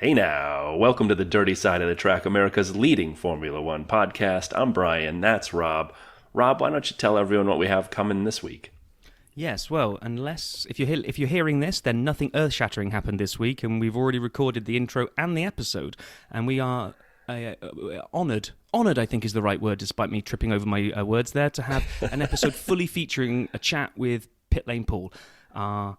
Hey now, welcome to the Dirty Side of the Track, America's leading Formula One podcast. I'm Brian, that's Rob. Rob, why don't you tell everyone what we have coming this week? Yes, well, unless if you're hearing this, then nothing earth-shattering happened this week, and we've already recorded the intro and the episode, and we are honoured, I think is the right word, despite me tripping over my words there, to have an episode fully featuring a chat with Pitlane Paul, our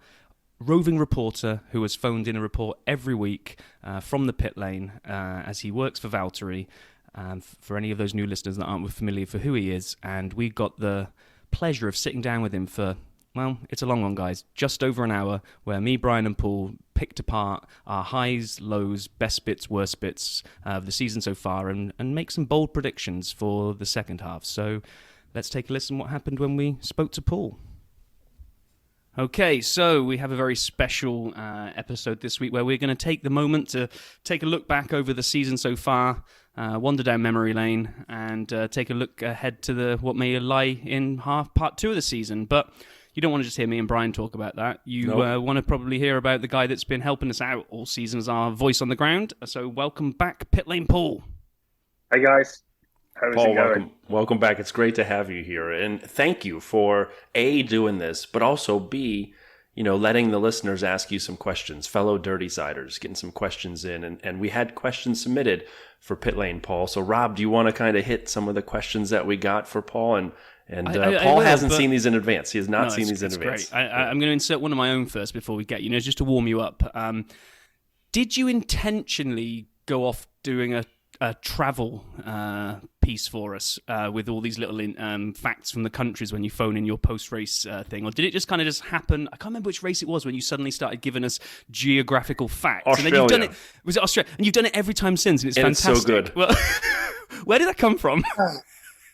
roving reporter who has phoned in a report every week from the pit lane as he works for Valtteri. For any of those new listeners that aren't familiar for who he is, and we got the pleasure of sitting down with him for, well, it's a long one, guys, just over an hour, where me, Brian and Paul picked apart our highs, lows, best bits, worst bits of the season so far and make some bold predictions for the second half. So let's take a listen to what happened when we spoke to Paul. Okay, so we have a very special episode this week where we're going to take the moment to take a look back over the season so far, wander down memory lane, and take a look ahead to what may lie in part two of the season. But you don't want to just hear me and Brian talk about that. You want to probably hear about the guy that's been helping us out all season as our voice on the ground. So welcome back, Pitlane Paul. Hey guys. How's Paul, it going? welcome back. It's great to have you here. And thank you for A, doing this, but also B, letting the listeners ask you some questions, fellow Dirty Siders, getting some questions in. And we had questions submitted for Pitlane Paul. So Rob, do you want to kind of hit some of the questions that we got for Paul? And Paul hasn't seen these in advance. He has not seen these in advance. Great. I'm going to insert one of my own first before we get, just to warm you up. Did you intentionally go off doing a travel piece for us with all these little facts from the countries when you phone in your post-race thing? Or did it just kind of just happen? I can't remember which race it was when you suddenly started giving us geographical facts. Australia. And then you've done it. Was it Australia? And you've done it every time since, and it's fantastic. It's so good. Well, where did that come from?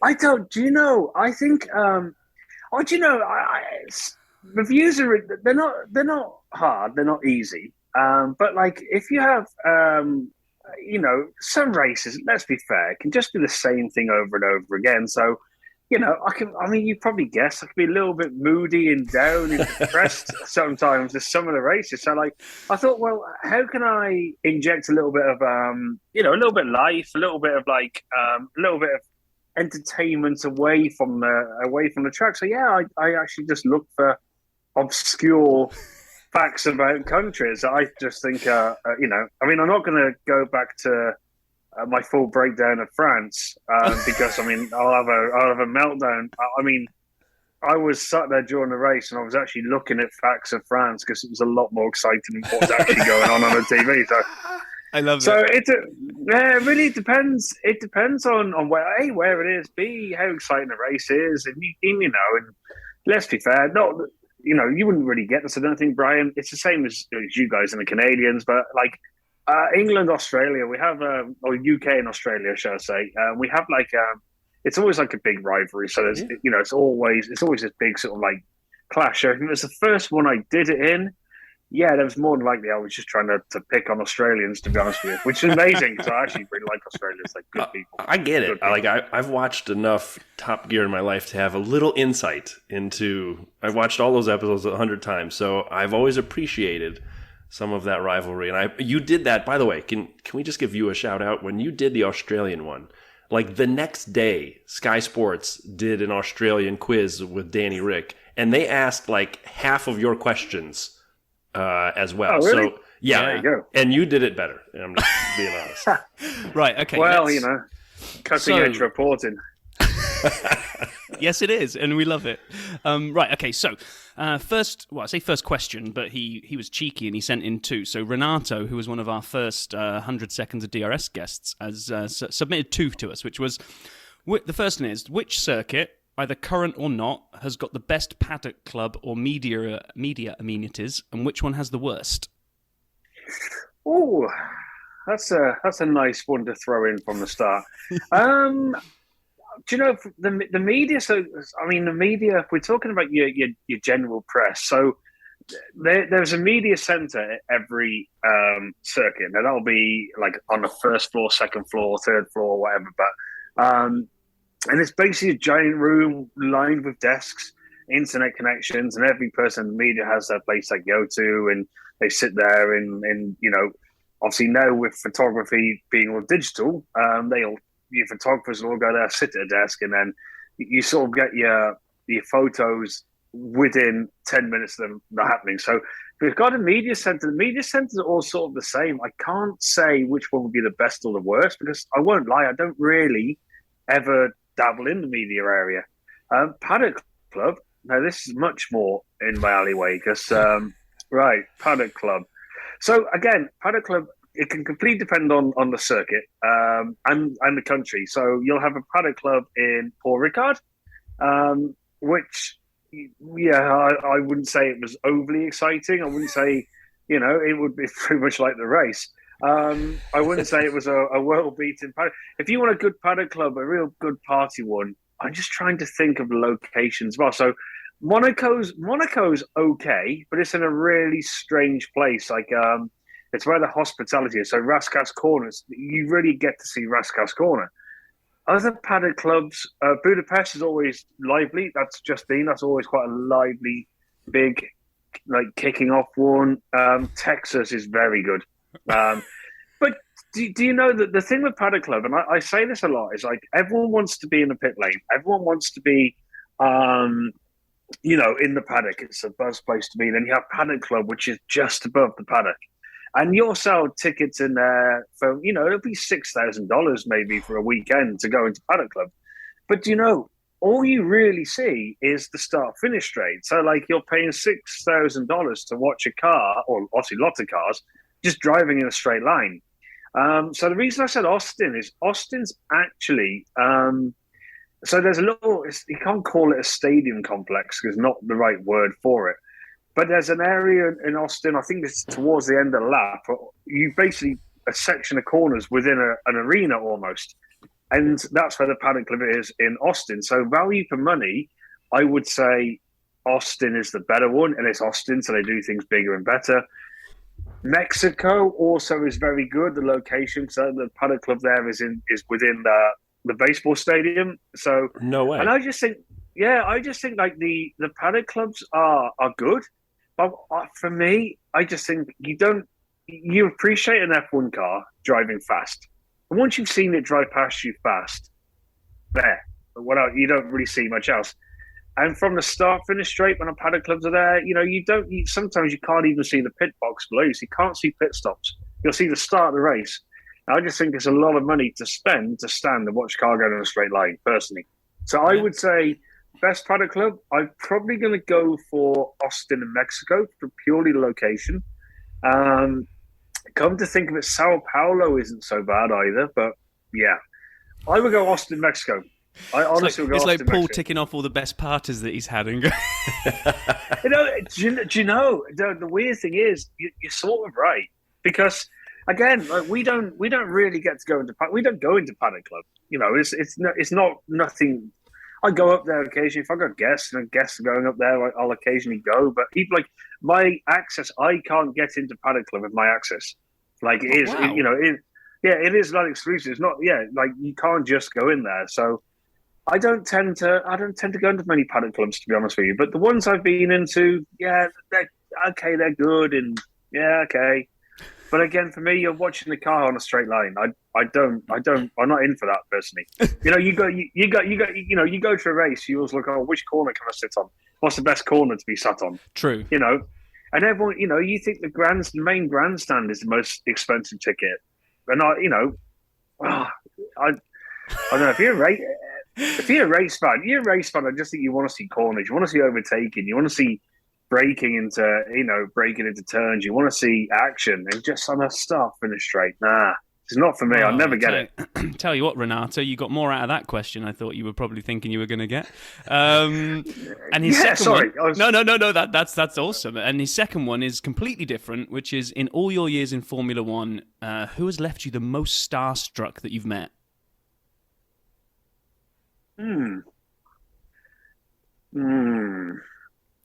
I don't. Do you know? I think. Reviews they're not hard. They're not easy. But like if you have some races, let's be fair, can just be the same thing over and over again. So, you probably guess I can be a little bit moody and down and depressed sometimes with some of the races. So, I thought, well, how can I inject a little bit of, a little bit of life, a little bit of a little bit of entertainment away from the track. So, yeah, I actually just look for obscure facts about countries. I just think, I'm not going to go back to my full breakdown of France because, I'll have a meltdown. I was sat there during the race and I was actually looking at facts of France because it was a lot more exciting than what's actually going on the TV. So I love that. So it really depends. It depends on where it is, B, how exciting the race is, and let's be fair, you wouldn't really get this, I don't think, Brian. It's the same as you guys and the Canadians, but England, Australia, we have, or UK and Australia, shall I say, we have it's always like a big rivalry. So there's, it's always this big sort of clash. So if it was the first one I did it in, yeah, there was more than likely I was just trying to pick on Australians, to be honest with you, which is amazing because I actually really like Australians, good people. I get it. I've watched enough Top Gear in my life to have a little insight into. I've watched all those episodes 100 times, so I've always appreciated some of that rivalry. And you did that, by the way. Can we just give you a shout out when you did the Australian one? The next day, Sky Sports did an Australian quiz with Danny Rick, and they asked half of your questions. As well. Oh, really? So yeah, there you go. And you did it better. I'm just being honest. Right. Okay. Well, cutting edge reporting. Yes, it is, and we love it. Right. Okay. So, first question, but he was cheeky and he sent in two. So Renato, who was one of our first 100 Seconds of DRS guests, has submitted two to us, which was the first one is which circuit, either current or not, has got the best paddock club or media amenities, and which one has the worst? Oh, that's a nice one to throw in from the start. Do you know the media? So the media. If we're talking about your general press, so there's a media center at every circuit. Now that'll be on the first floor, second floor, third floor, whatever. But and it's basically a giant room lined with desks, internet connections, and every person in the media has their place they go to, and they sit there and Obviously now with photography being all digital, your photographers will all go there, sit at a desk, and then you sort of get your photos within 10 minutes of them happening. So we've got a media center. The media centers are all sort of the same. I can't say which one would be the best or the worst because I won't lie, I don't really ever dabble in the media area. Paddock Club. Now this is much more in my alleyway because right, Paddock Club. So again, Paddock Club, it can completely depend on the circuit and the country. So you'll have a Paddock Club in Port Ricard, which, yeah, I wouldn't say it was overly exciting. I wouldn't say, it would be pretty much like the race. I wouldn't say it was a world-beaten paddock. If you want a good Paddock Club, a real good party one, I'm just trying to think of locations. Well, so Monaco's okay, but it's in a really strange place. Like it's where the hospitality is. So Raskas Corners, you really get to see Raskas Corner. Other paddock clubs, Budapest is always lively. That's always quite a lively, big, like kicking off one. Texas is very good. But do you know that the thing with paddock club, and I say this a lot, is like everyone wants to be in the pit lane. Everyone wants to be, in the paddock. It's a buzz place to be. Then you have paddock club, which is just above the paddock. And you'll sell tickets in there for, it'll be $6,000 maybe for a weekend to go into Paddock Club. But, all you really see is the start-finish straight. So, like, you're paying $6,000 to watch a car, or obviously lots of cars, just driving in a straight line. So the reason I said Austin is Austin's actually... so there's you can't call it a stadium complex because it's not the right word for it. But there's an area in Austin, I think it's towards the end of the lap, you basically a section of corners within an arena almost. And that's where the Paddock Club is in Austin. So value for money, I would say Austin is the better one, and it's Austin, so they do things bigger and better. Mexico also is very good, the location. So the Paddock Club there is within the baseball stadium. So no way. And I just think like the Paddock clubs are good. But for me, I just think you appreciate an F1 car driving fast. And once you've seen it drive past you fast, you don't really see much else. And from the start finish straight, when the paddock clubs are there, sometimes you can't even see the pit box below you, so you can't see pit stops. You'll see the start of the race. And I just think it's a lot of money to spend to stand and watch a car go in a straight line, personally. So I would say best paddock club, I'm probably going to go for Austin in Mexico for purely the location. Come to think of it, Sao Paulo isn't so bad either, but yeah. I would go Austin, Mexico. I honestly would go Austin, Mexico. It's like Paul Mexico. ticking off all the best parties that he's had. Do you know, the weird thing is, you're sort of right. Because, again, like we don't really get to go into we don't go into paddock club. It's not nothing. I go up there occasionally. If I got guests and guests are going up there, I'll occasionally go. But people like my access, I can't get into paddock club with my access. Like it is, wow. it is not exclusive. It's not, like you can't just go in there. So I don't tend to go into many paddock clubs, to be honest with you. But the ones I've been into, they're okay, they're good, and okay. But again, for me, you're watching the car on a straight line. I'm not in for that personally. You go to a race, you always look, which corner can I sit on? What's the best corner to be sat on? True. And everyone, you think the main grandstand is the most expensive ticket. And I don't know, if you're a race fan, I just think you want to see corners, you want to see overtaking, you want to see breaking into turns. You want to see action, and just on a start finish straight. Nah, it's not for me. I'll never get it. Tell you what, Renato, you got more out of that question I thought you were probably thinking you were going to get. And his second one, no, that's awesome. And his second one is completely different, which is in all your years in Formula One, who has left you the most starstruck that you've met?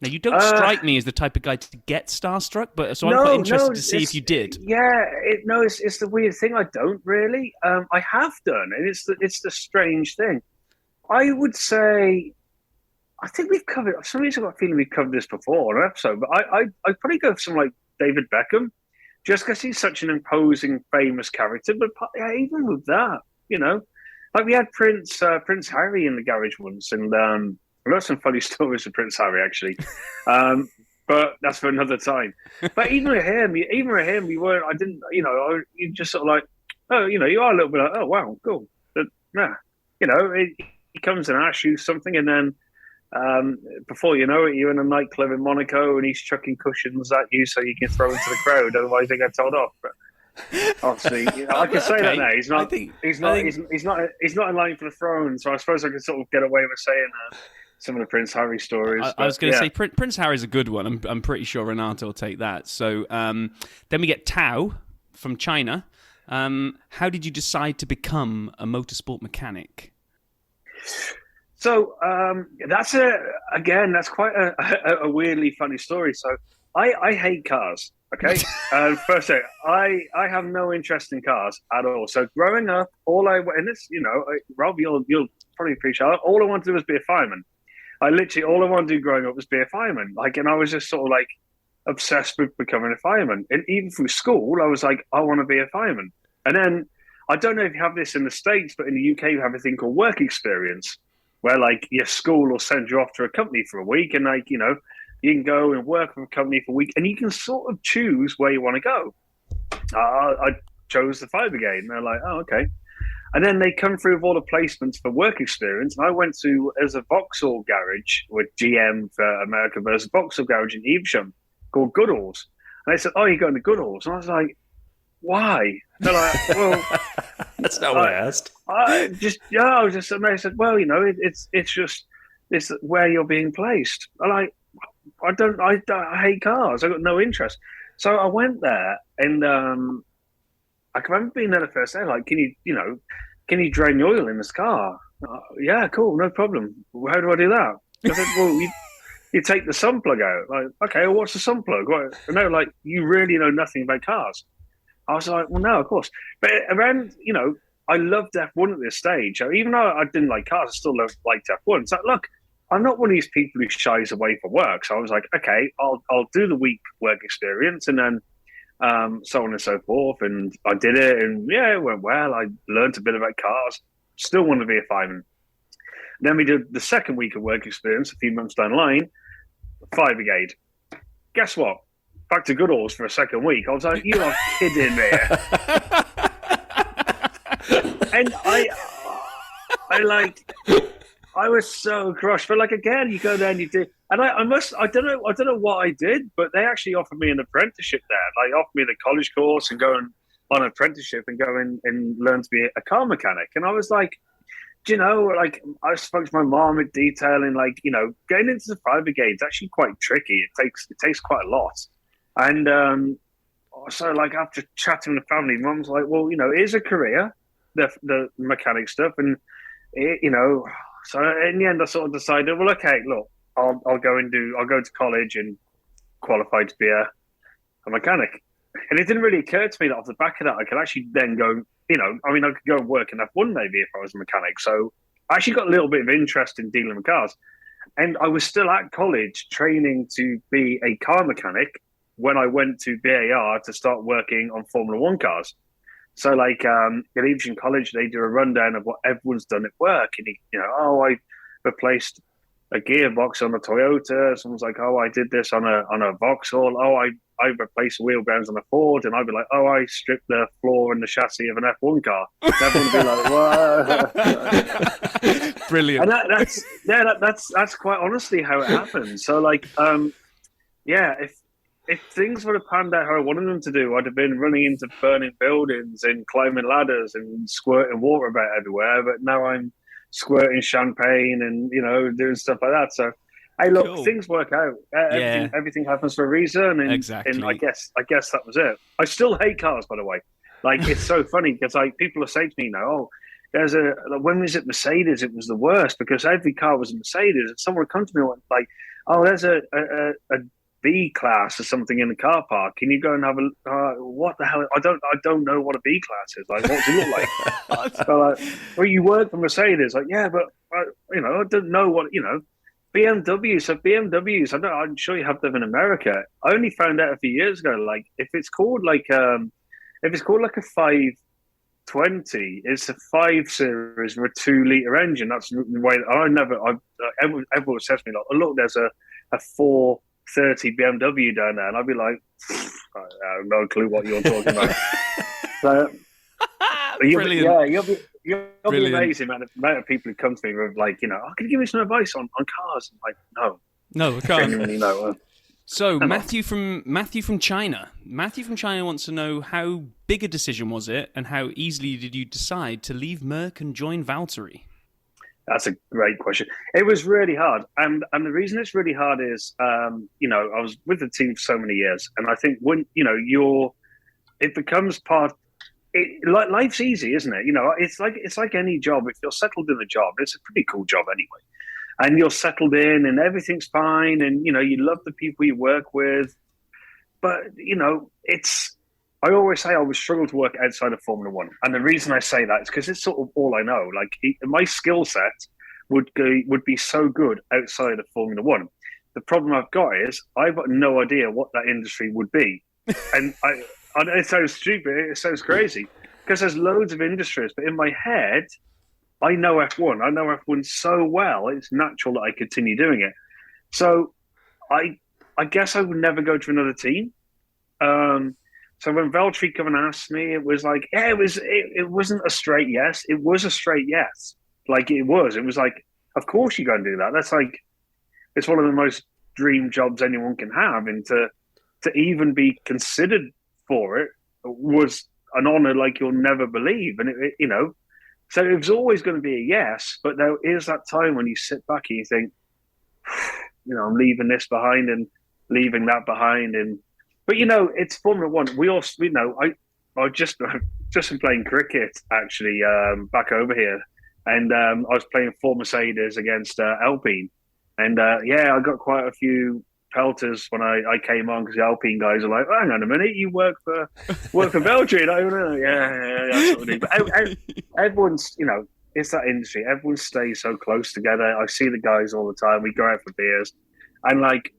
Now, you don't strike me as the type of guy to get starstruck, but I'm quite interested to see if you did. Yeah, it's the weird thing. I don't really. I have done, and it's the strange thing. I would say, I think we've covered. For some reason, I've got a feeling we've covered this before on an episode, but I'd probably go for someone like David Beckham. just because he's such an imposing, famous character. But yeah, even with that, like we had Prince Harry in the garage once, and I've got some funny stories with Prince Harry actually. But that's for another time. But even with him, we weren't. I didn't. You just sort of like, oh, you are a little bit like, oh wow, cool. But nah, he comes and asks you something, and then before you know it, you're in a nightclub in Monaco, and he's chucking cushions at you so you can throw into the crowd. Otherwise, they get told off. But obviously, I can say that now. He's not. He's not in line for the throne. So I suppose I can sort of get away with saying some of the Prince Harry stories. I was going to say Prince Harry's a good one. I'm pretty sure Renato will take that. So then we get Tao from China. How did you decide to become a motorsport mechanic? So that's quite a weirdly funny story. So I hate cars. Okay, first thing, I have no interest in cars at all. So growing up, Rob, you'll probably appreciate it. All I wanted to do was be a fireman. All I wanted to do growing up was be a fireman. And I was just sort of like obsessed with becoming a fireman. And even through school, I was like, I want to be a fireman. And then I don't know if you have this in the States, but in the UK, you have a thing called work experience, where your school will send you off to a company for a week, and you can go and work for a company for a week, and you can sort of choose where you want to go. I chose the fire brigade, and they're like, oh, okay. And then they come through with all the placements for work experience. And I went to, as a Vauxhall garage with GM for America, versus Vauxhall garage in Evesham called Goodall's. And they said, oh, you're going to Goodall's. And I was like, why? And they're like, well, that's not what I asked. And they said, well, it's where you're being placed. I hate cars. I got no interest. So I went there, and I can remember being there the first day. Like, can you drain the oil in this car? Yeah, cool, no problem. How do I do that? I said, well, you take the sun plug out. Like, okay, well, what's the sun plug? Right. No, like, you really know nothing about cars. I was like, well, no, of course. But around, I loved F1 at this stage. So even though I didn't like cars, I still liked F1. So look, I'm not one of these people who shies away from work. So I was like, okay, I'll do the week work experience, and then so on and so forth. And I did it, and yeah, it went well. I learned a bit about cars. Still want to be a fireman. Then we did the second week of work experience a few months down the line, fire brigade. Guess what? Back to Goodall's for a second week. I was like, you are kidding me. And I was so crushed. But again, you go there and you do, and I don't know what I did, but they actually offered me an apprenticeship there. They offered me the college course and going on an apprenticeship and go and learn to be a car mechanic. And I was like, I spoke to my mom in detail, and getting into the fire brigade is actually quite tricky. It takes quite a lot. And so after chatting with the family, Mum's like, well, it is a career, the mechanic stuff, and so in the end I sort of decided, well, okay, look, I'll go to college and qualify to be a mechanic. And it didn't really occur to me that off the back of that I could actually then go, I could go and work in F1 maybe if I was a mechanic. So I actually got a little bit of interest in dealing with cars. And I was still at college training to be a car mechanic when I went to BAR to start working on Formula One cars. So at Evesham College, they do a rundown of what everyone's done at work. And I replaced a gearbox on a Toyota. Someone's like, oh, I did this on a Vauxhall. Oh, I replaced wheel grounds on a Ford. And I'd be like, oh, I stripped the floor and the chassis of an F1 car. And everyone would be like, what? Brilliant. And that's quite honestly how it happened. So if things would have panned out how I wanted them to do, I'd have been running into burning buildings and climbing ladders and squirting water about everywhere. But now I'm squirting champagne and, doing stuff like that. So, hey, look, cool. Things work out. Everything happens for a reason. And, exactly. And I guess that was it. I still hate cars, by the way. It's so funny because people will say to me now, oh, when was it Mercedes? It was the worst because every car was a Mercedes. And someone would come to me and like, oh, there's a B class or something in the car park. Can you go and have what the hell? I don't know what a B class is. Like, what does it look like? So well, you work for Mercedes. Like, yeah, but I don't know what. BMW. So BMWs, I'm sure you have them in America. I only found out a few years ago. Like if it's called like a 520, it's a 5 Series with a 2 liter engine. That's the way everyone says to me, like, oh, look, there's a 430 BMW down there, and I'd be like, I have no clue what you're talking about. So you'll be amazed the amount of people who come to me with like, I can give you some advice on cars. I'm like, no, I can't. Genuinely no. So Matthew from China. Matthew from China wants to know, how big a decision was it, and how easily did you decide to leave Merck and join Valtteri? That's a great question. It was really hard, and the reason it's really hard is, I was with the team for so many years, and I think when it becomes part. Like life's easy, isn't it? It's like any job. If you're settled in a job, it's a pretty cool job anyway, and you're settled in, and everything's fine, and you love the people you work with. But it's. I always say I would struggle to work outside of Formula One, and the reason I say that is because it's sort of all I know. Like my skill set would be so good outside of Formula One. The problem I've got is I've got no idea what that industry would be, and it sounds stupid. It sounds crazy because there's loads of industries, but in my head, I know F1. I know F1 so well. It's natural that I continue doing it. So I guess I would never go to another team. So when Valtteri come and asked me, it was like, yeah, it wasn't a straight yes. It was a straight yes. Like it was like, of course you go and do that. That's like, it's one of the most dream jobs anyone can have, and to even be considered for it was an honor like you'll never believe. And so it was always going to be a yes, but there is that time when you sit back and you think, I'm leaving this behind and leaving that behind. But it's Formula One. We all, I just been playing cricket actually back over here, and I was playing for Mercedes against Alpine, and I got quite a few pelters when I came on because the Alpine guys are like, oh, hang on a minute, you work for Valtteri? I don't know. Yeah, that sort of thing. But everyone's, it's that industry. Everyone stays so close together. I see the guys all the time. We go out for beers, and like,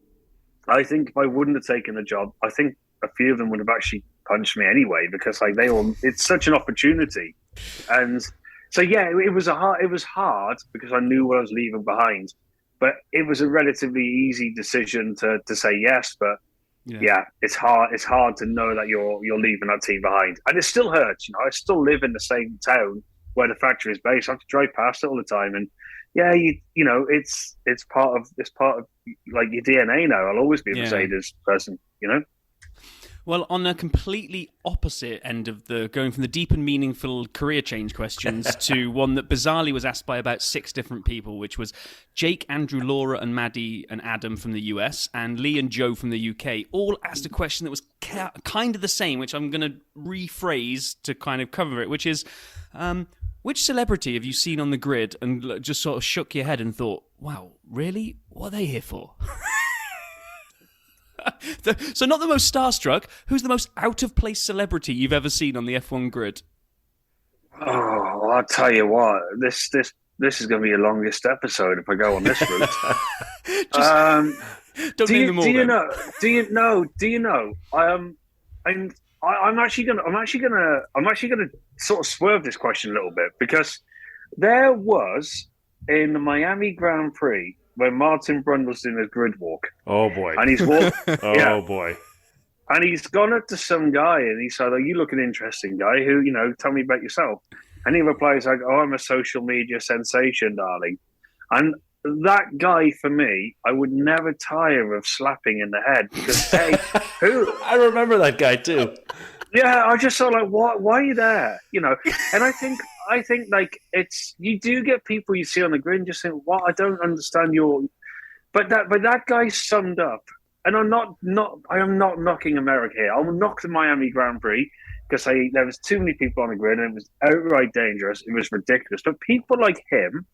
I think if I wouldn't have taken the job, I think a few of them would have actually punched me anyway, because like it's such an opportunity. And so it was hard because I knew what I was leaving behind. But it was a relatively easy decision to say yes. But it's hard. It's hard to know that you're leaving that team behind, and it still hurts. I still live in the same town where the factory is based. I have to drive past it all the time, and it's part of like your DNA now. I'll always be a Mercedes person. Well, on a completely opposite end of going from the deep and meaningful career change questions to one that bizarrely was asked by about 6 different people, which was Jake, Andrew, Laura, and Maddie and Adam from the US, and Lee and Joe from the UK, all asked a question that was kind of the same, which I'm going to rephrase to kind of cover it, which is, which celebrity have you seen on the grid and just sort of shook your head and thought, wow, really? What are they here for? So not the most starstruck. Who's the most out-of-place celebrity you've ever seen on the F1 grid? Oh, I'll tell you what. This is going to be the longest episode if I go on this route. Don't name them all. Do you know? I'm actually gonna sort of swerve this question a little bit, because there was in the Miami Grand Prix when Martin Brundle's doing his grid walk. Oh boy! And he's walked. Boy! And he's gone up to some guy and he said, "Oh, you look an interesting guy. Who, tell me about yourself." And he replies like, "Oh, I'm a social media sensation, darling." And that guy, for me, I would never tire of slapping in the head, because who? I remember that guy too. Yeah, I just thought like, why are you there? And I think like you do get people you see on the grid and just think, "What? I don't understand your." But that guy summed up, and I am not knocking America here. I'll knock the Miami Grand Prix because there was too many people on the grid and it was outright dangerous. It was ridiculous. But people like him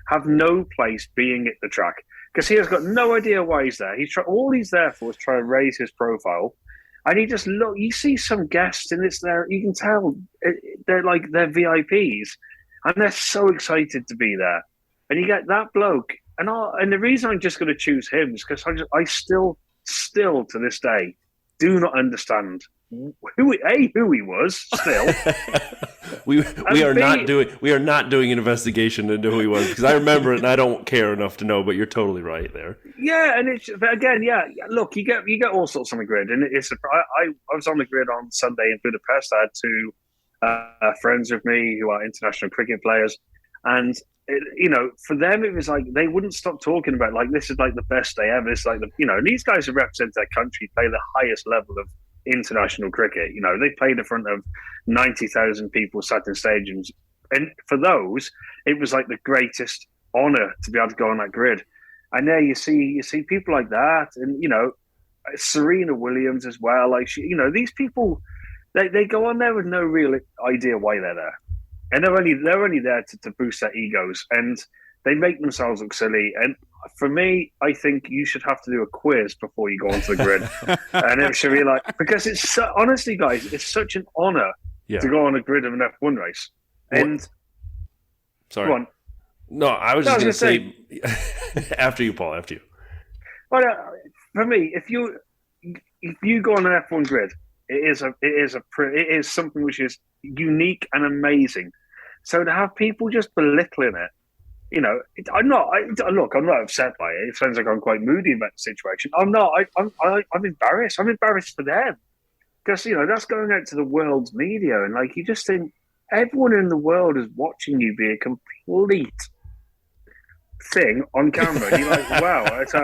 have no place being at the track, because he has got no idea why he's there. All he's there for is try to raise his profile. And you see some guests, and it's there. You can tell they're VIPs, and they're so excited to be there. And you get that bloke and the reason I'm just going to choose him is because I still to this day do not understand who he was still. we are not doing an investigation into who he was, because I remember it and I don't care enough to know. But you're totally right there. Yeah, and but again, look, you get all sorts on the grid, and I was on the grid on Sunday in Budapest. I had two friends with me who are international cricket players, and for them it was like they wouldn't stop talking about like this is like the best day ever. It's like these guys who represent their country, play the highest level of international cricket. They played in front of 90,000 people sat in stadiums, and for those it was like the greatest honor to be able to go on that grid. And there you see people like that, and Serena Williams as well. Like these people, they go on there with no real idea why they're there, and they're only there to boost their egos, and they make themselves look silly. And for me, I think you should have to do a quiz before you go onto the grid, and it should be like, because it's honestly, guys, it's such an honor to go on a grid of an F1 race. And sorry, go on. No, I was just going to say after you, Paul. After you. Well, for me, if you go on an F1 grid, it is something which is unique and amazing. So to have people just belittling it, I'm not upset by it. It sounds like I'm quite moody about the situation. I'm not. I'm embarrassed. I'm embarrassed for them, because that's going out to the world's media, and like you just think everyone in the world is watching you be a complete thing on camera. And you're like, wow, it's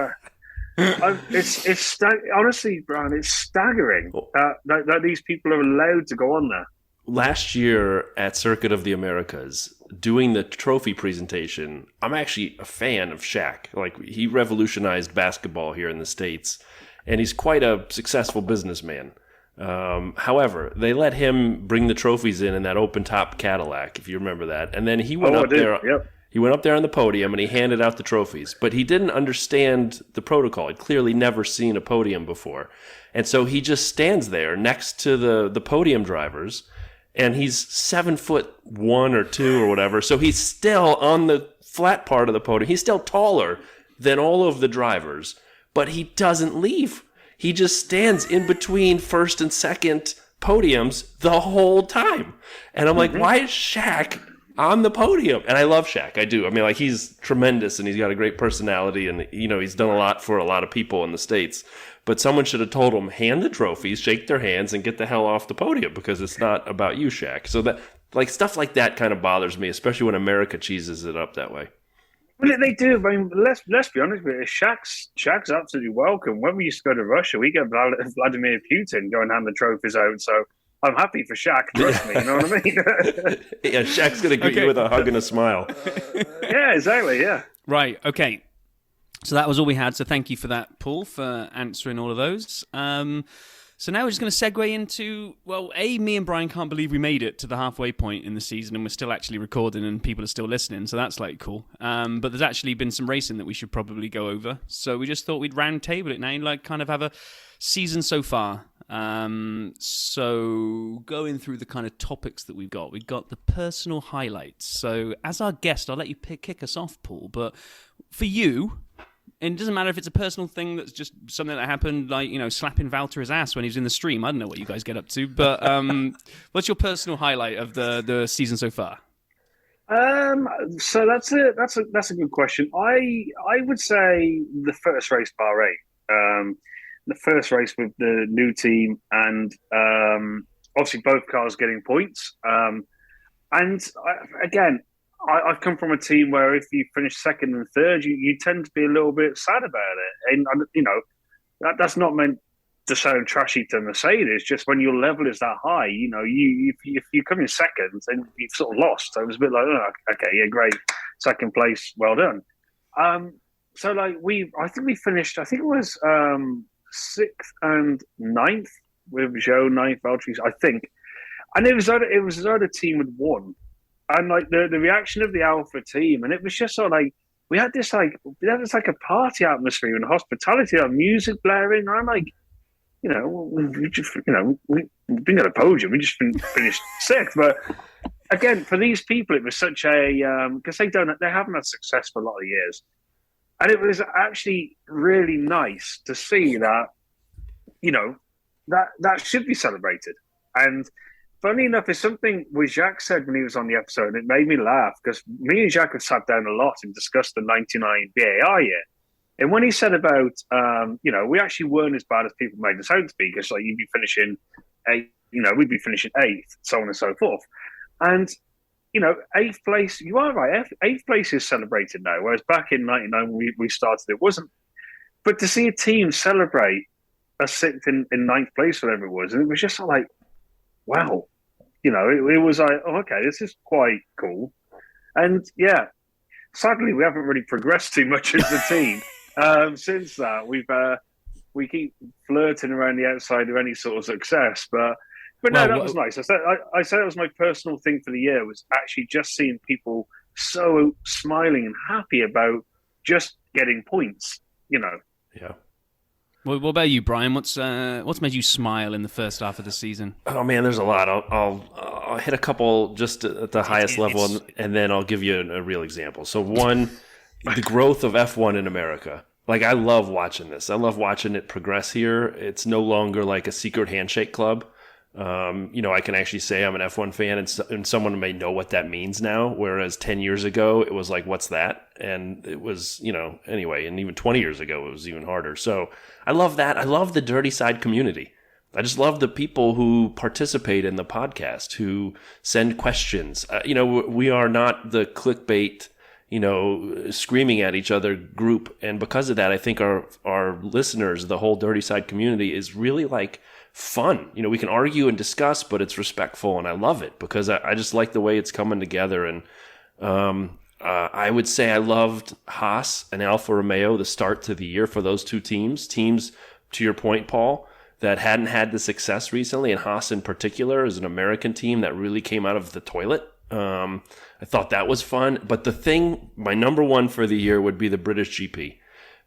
honestly, Brian, it's staggering that these people are allowed to go on there. Last year at Circuit of the Americas, doing the trophy presentation, I'm actually a fan of Shaq. Like, he revolutionized basketball here in the States, and he's quite a successful businessman. However, they let him bring the trophies in that open-top Cadillac, if you remember that. And then he went up there. Yep. He went up there on the podium and he handed out the trophies. But he didn't understand the protocol. He'd clearly never seen a podium before. And so he just stands there next to the podium drivers, and he's 7'1" or 2" or whatever. So he's still on the flat part of the podium. He's still taller than all of the drivers, but he doesn't leave. He just stands in between first and second podiums the whole time. And I'm like, why is Shaq on the podium? And I love Shaq. I do. I mean, like, he's tremendous and he's got a great personality, and, he's done a lot for a lot of people in the States. But someone should have told him, hand the trophies, shake their hands, and get the hell off the podium, because it's not about you, Shaq. So that, like, stuff like that kind of bothers me, especially when America cheeses it up that way. Well, they do. I mean, let's be honest with you. Shaq's absolutely welcome. When we used to go to Russia, we get Vladimir Putin go and hand the trophies out. So I'm happy for Shaq. Trust me, you know what I mean? Yeah, Shaq's going to greet you with a hug and a smile. Yeah, exactly. Yeah. Right. Okay. So that was all we had. So thank you for that, Paul, for answering all of those. So now we're just going to segue into, me and Brian can't believe we made it to the halfway point in the season, and we're still actually recording and people are still listening, so that's like cool. But there's actually been some racing that we should probably go over. So we just thought we'd round table it now, like kind of have a season so far. So going through the kind of topics that we've got the personal highlights. So as our guest, I'll let you kick us off, Paul, but for you, and it doesn't matter if it's a personal thing that's just something that happened, like, slapping Valtter's ass when he was in the stream. I don't know what you guys get up to, but what's your personal highlight of the season so far? So that's a good question. I would say the first race, Bahrain, the first race with the new team, and obviously both cars getting points. I've come from a team where if you finish second and third, you tend to be a little bit sad about it. And, that's not meant to sound trashy to Mercedes, just when your level is that high, if you come in second, then you've sort of lost. So it was a bit like, oh, okay, yeah, great. Second place, well done. So like I think we finished, I think it was 6th and 9th with Joe, 9th, Valtteri, I think. And it was as though the team had won. And like the reaction of the Alpha team, and it was just sort of like we had this like a party atmosphere and hospitality, like music blaring. And I'm like, we've been at a podium, we just finished 6th. But again, for these people, it was such a because they haven't had success for a lot of years. And it was actually really nice to see that, that should be celebrated. And funny enough, it's something which Jacques said when he was on the episode, and it made me laugh because me and Jacques have sat down a lot and discussed the 99 VAR year. And when he said about, we actually weren't as bad as people made us out to be, because like you'd be finishing we'd be finishing eighth, so on and so forth. And, eighth place, you are right, eighth place is celebrated now, whereas back in 99 when we started, it wasn't. But to see a team celebrate a sixth in ninth place, whatever it was, and it was just like, wow. It was like, oh, okay, this is quite cool. And yeah, sadly, we haven't really progressed too much as a team since that. We keep flirting around the outside of any sort of success, but no, that was nice. I said it was my personal thing for the year, was actually just seeing people so smiling and happy about just getting points. Yeah. Well, what about you, Brian? What's made you smile in the first half of the season? Oh man, there's a lot. I'll hit a couple just at the highest level, and then I'll give you a real example. So one, the growth of F1 in America. Like, I love watching this. I love watching it progress here. It's no longer like a secret handshake club. I can actually say I'm an F1 fan, and someone may know what that means now, whereas 10 years ago, it was like, what's that? And it was, anyway, and even 20 years ago, it was even harder. So I love that. I love the Dirty Side community. I just love the people who participate in the podcast, who send questions. We are not the clickbait, screaming at each other group. And because of that, I think our listeners, the whole Dirty Side community, is really like fun. We can argue and discuss, but it's respectful, and I love it because I just like the way it's coming together. And I would say I loved Haas and Alfa Romeo, the start to the year for those two teams, to your point, Paul, that hadn't had the success recently, and Haas in particular is an American team that really came out of the toilet. I thought that was fun. But my number one for the year would be the British GP,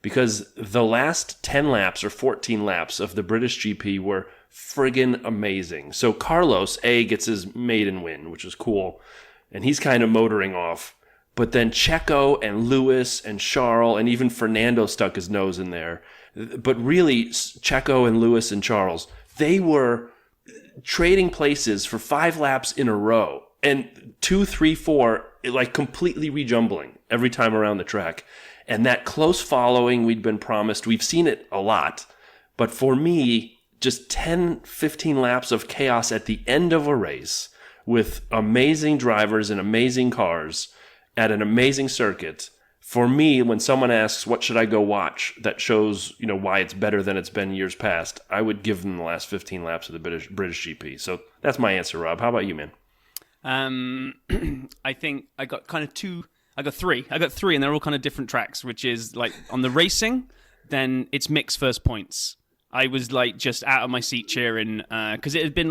because the last 10 laps or 14 laps of the British GP were friggin' amazing. So Carlos, gets his maiden win, which is cool, and he's kind of motoring off. But then Checo and Lewis and Charles and even Fernando stuck his nose in there. But really, Checo and Lewis and Charles, they were trading places for 5 laps in a row. And 2, 3, 4, like completely rejumbling every time around the track. And that close following we'd been promised, we've seen it a lot. But for me, just 10, 15 laps of chaos at the end of a race with amazing drivers and amazing cars at an amazing circuit. For me, when someone asks, what should I go watch that shows, why it's better than it's been years past, I would give them the last 15 laps of the British GP. So that's my answer, Rob. How about you, man? I think I got kind of two. I got three, and they're all kind of different tracks, which is like on the racing, then it's Mick's first points. I was like just out of my seat cheering because it had been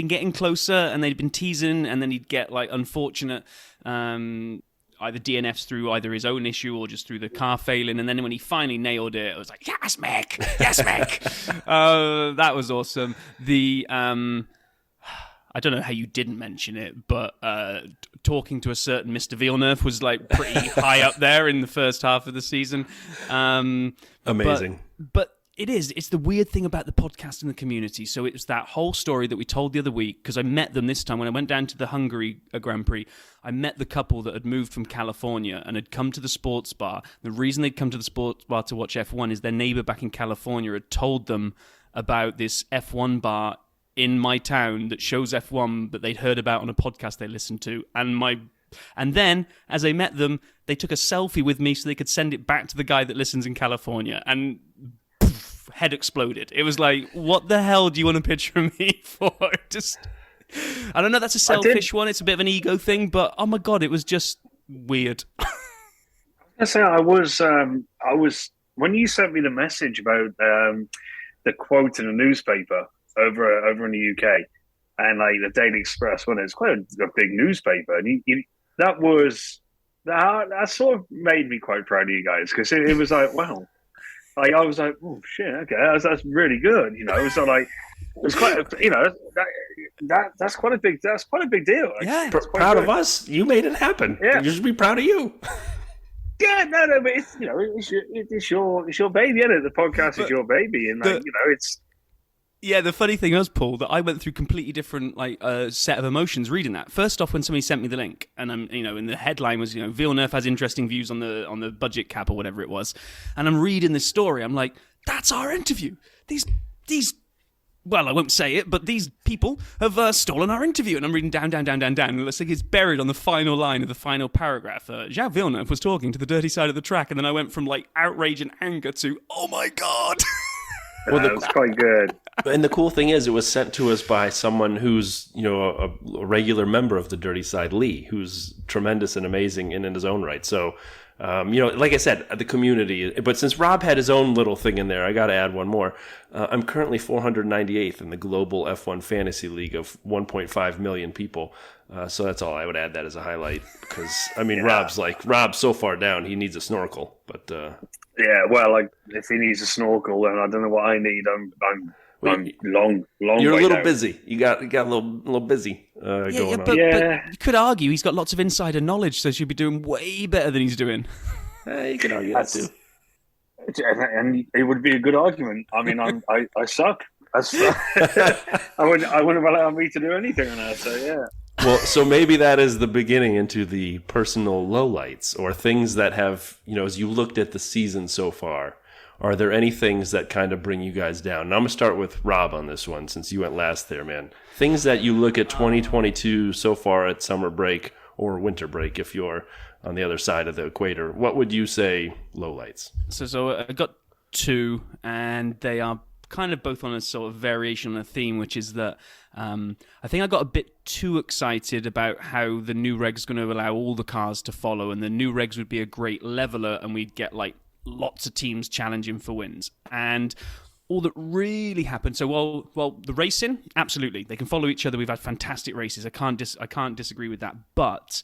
getting closer, and they'd been teasing, and then he'd get like unfortunate either DNFs through either his own issue or just through the car failing, and then when he finally nailed it, I was like, yes, Mick, yes, Mick. That was awesome. I don't know how you didn't mention it, but talking to a certain Mr. Villeneuve was like pretty high up there in the first half of the season. Amazing. But it's the weird thing about the podcast and the community. So it was that whole story that we told the other week, because I met them this time when I went down to the Hungary Grand Prix. I met the couple that had moved from California and had come to the sports bar. The reason they'd come to the sports bar to watch F1 is their neighbor back in California had told them about this F1 bar in my town that shows F1 that they'd heard about on a podcast they listened to. And then, as I met them, they took a selfie with me so they could send it back to the guy that listens in California. And poof, head exploded. It was like, what the hell do you want a picture of me for? I don't know, that's a selfish one. It's a bit of an ego thing, but oh my God, it was just weird. I was when you sent me the message about the quote in the newspaper over in the UK, and like the Daily Express, when it's quite a big newspaper, and that sort of made me quite proud of you guys, because it was like, wow, like I was like, oh shit, okay, that's really good, It was quite, that's quite a big deal. Yeah, proud of us. You made it happen. Yeah, you should be proud of you. Yeah, no, but it's it's your baby, isn't it? The podcast is your baby, and it's. Yeah, the funny thing was, Paul, that I went through completely different set of emotions reading that. First off, when somebody sent me the link, and and the headline was, Villeneuve has interesting views on the budget cap or whatever it was, and I'm reading this story, I'm like, that's our interview. These, well, I won't say it, but these people have stolen our interview, and I'm reading down, and it looks like it's buried on the final line of the final paragraph. Jacques Villeneuve was talking to the dirty side of the track, and then I went from outrage and anger to, oh my god. Well, It's quite good. And the cool thing is, it was sent to us by someone who's, a regular member of the Dirty Side, Lee, who's tremendous and amazing in his own right. So, like I said, the community. But since Rob had his own little thing in there, I got to add one more. I'm currently 498th in the global F1 fantasy league of 1.5 million people. So that's all I would add that as a highlight. Because, Rob's so far down, he needs a snorkel. But yeah, well, if he needs a snorkel, then I don't know what I need. I'm long. You're a little down. busy. You got a little busy going on. But you could argue he's got lots of insider knowledge, so he'd be doing way better than he's doing. You could argue that too. And it would be a good argument. I mean, I suck. I wouldn't allow me to do anything on Earth. So yeah. Well, so maybe that is the beginning into the personal lowlights or things that have, as you looked at the season so far, are there any things that kind of bring you guys down? Now, I'm going to start with Rob on this one since you went last there, man. Things that you look at 2022 so far at summer break or winter break if you're on the other side of the equator. What would you say lowlights? So I got two, and they are kind of both on a sort of variation on a theme, which is that I think I got a bit too excited about how the new reg's going to allow all the cars to follow, and the new regs would be a great leveler, and we'd get lots of teams challenging for wins. And all that really happened. So while the racing, absolutely, they can follow each other. We've had fantastic races. I can't disagree with that, but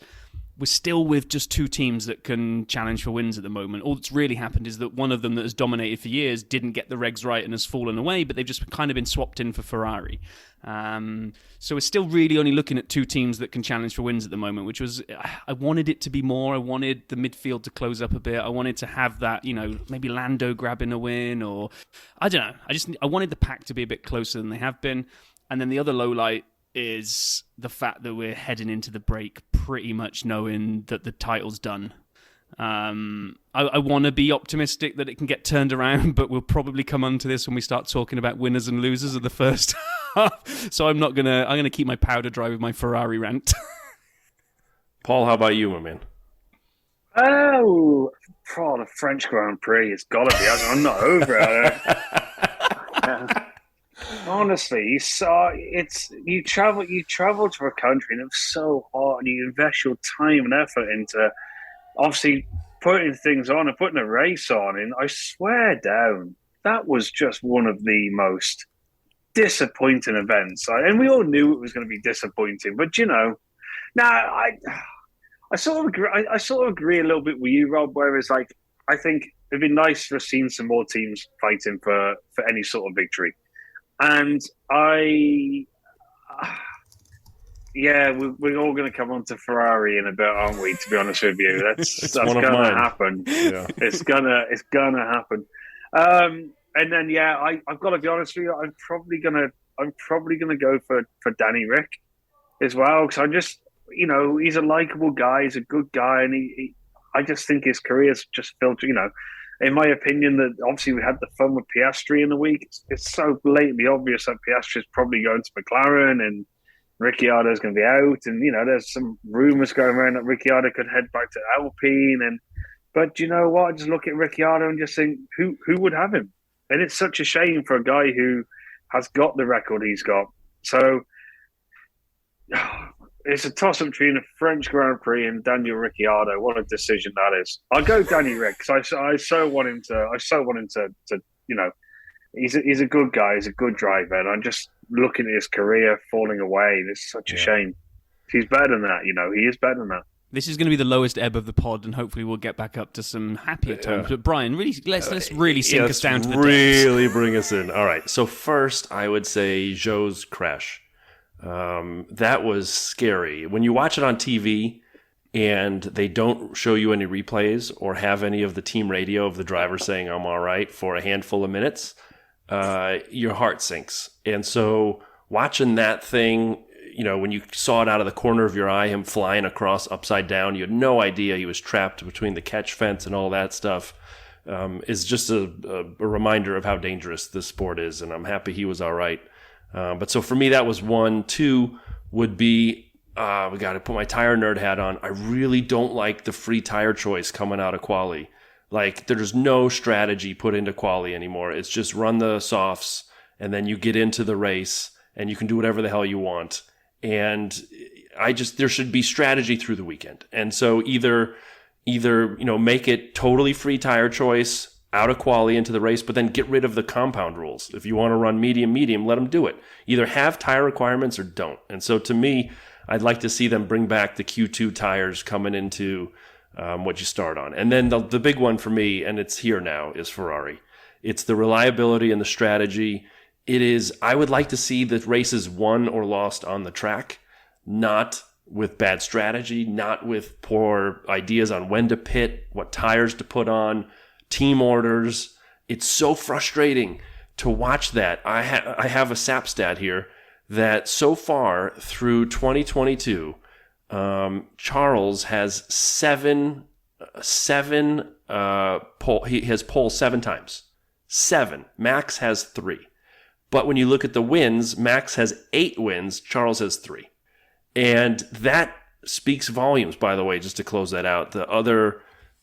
we're still with just two teams that can challenge for wins at the moment. All that's really happened is that one of them that has dominated for years didn't get the regs right and has fallen away, but they've just kind of been swapped in for Ferrari. So we're still really only looking at two teams that can challenge for wins at the moment, which was, I wanted it to be more. I wanted the midfield to close up a bit. I wanted to have that, maybe Lando grabbing a win, or I don't know. I wanted the pack to be a bit closer than they have been. And then the other low light is the fact that we're heading into the break pretty much knowing that the title's done. I want to be optimistic that it can get turned around, but we'll probably come onto this when we start talking about winners and losers of the first half. So I'm gonna keep my powder dry with my Ferrari rant. Paul, how about you, my man? Oh, the French Grand Prix, it's got to be. I'm not over it. Honestly, you travel to a country and it's so hot, and you invest your time and effort into obviously putting things on and putting a race on. And I swear down, that was just one of the most disappointing events. And we all knew it was going to be disappointing, but I sort of agree. I sort of agree a little bit with you, Rob. Whereas, I think it'd be nice to have seen some more teams fighting for any sort of victory. And we're all going to come on to Ferrari in a bit, aren't we? To be honest with you, that's going to happen. Yeah. It's gonna happen. And then I've got to be honest with you. I'm probably gonna go for Danny Rick as well, because I'm just he's a likable guy, he's a good guy, and I just think his career's just filtered. In my opinion, that obviously we had the fun with Piastri in the week. It's so blatantly obvious that Piastri's probably going to McLaren and Ricciardo's going to be out. And, there's some rumours going around that Ricciardo could head back to Alpine. But you know what? I just look at Ricciardo and just think, who would have him? And it's such a shame for a guy who has got the record he's got. So it's a toss-up between a French Grand Prix and Daniel Ricciardo. What a decision that is! I'll go Danny Rick because I so want him to. He's a good guy. He's a good driver, and I'm just looking at his career falling away. And it's such a shame. He's better than that. He is better than that. This is going to be the lowest ebb of the pod, and hopefully we'll get back up to some happier times. But Brian, really, let's really sink us down to the really bring us in. All right. So first, I would say Zhou's crash. That was scary. When you watch it on TV, and they don't show you any replays or have any of the team radio of the driver saying I'm all right for a handful of minutes, your heart sinks. And so watching that thing, when you saw it out of the corner of your eye, him flying across upside down, you had no idea he was trapped between the catch fence and all that stuff, is just a reminder of how dangerous this sport is. And I'm happy he was all right. But so for me, that was one. Two would be, we got to put my tire nerd hat on. I really don't like the free tire choice coming out of quali. Like, there's no strategy put into quali anymore. It's just run the softs, and then you get into the race, and you can do whatever the hell you want. And there should be strategy through the weekend. And so either make it totally free tire choice out of quali into the race, but then get rid of the compound rules. If you want to run medium, let them do it. Either have tire requirements or don't. And so to me, I'd like to see them bring back the Q2 tires coming into what you start on. And then the big one for me, and it's here now, is Ferrari. It's the reliability and the strategy. I would like to see the races won or lost on the track, not with bad strategy, not with poor ideas on when to pit, what tires to put on, team orders. It's so frustrating to watch that. I have a SAP stat here that so far through 2022, Charles has seven pole. He has pole 7 times. 7. Max has 3. But when you look at the wins, Max has 8 wins. Charles has 3. And that speaks volumes, by the way, just to close that out. The other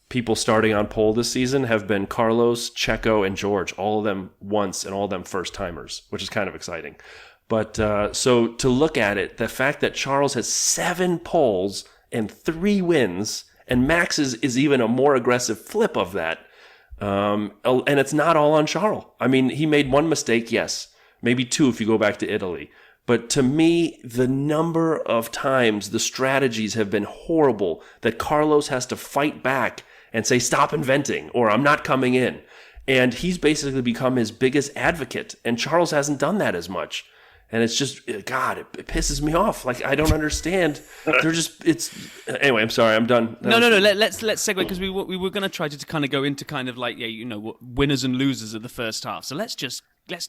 people starting on pole this season have been Carlos, Checo, and George, all of them once and all of them first-timers, which is kind of exciting. But so to look at it, the fact that Charles has 7 poles and 3 wins, and Max is even a more aggressive flip of that, and it's not all on Charles. I mean, he made 1 mistake, yes, maybe 2 if you go back to Italy. But to me, the number of times the strategies have been horrible that Carlos has to fight back and say, stop inventing, or I'm not coming in. And he's basically become his biggest advocate, and Charles hasn't done that as much. And it's just, God, it pisses me off. Like, I don't understand. Anyway, I'm sorry, I'm done. No. Let's segue, because we were going to try to kind of go into kind of like, winners and losers of the first half. So let's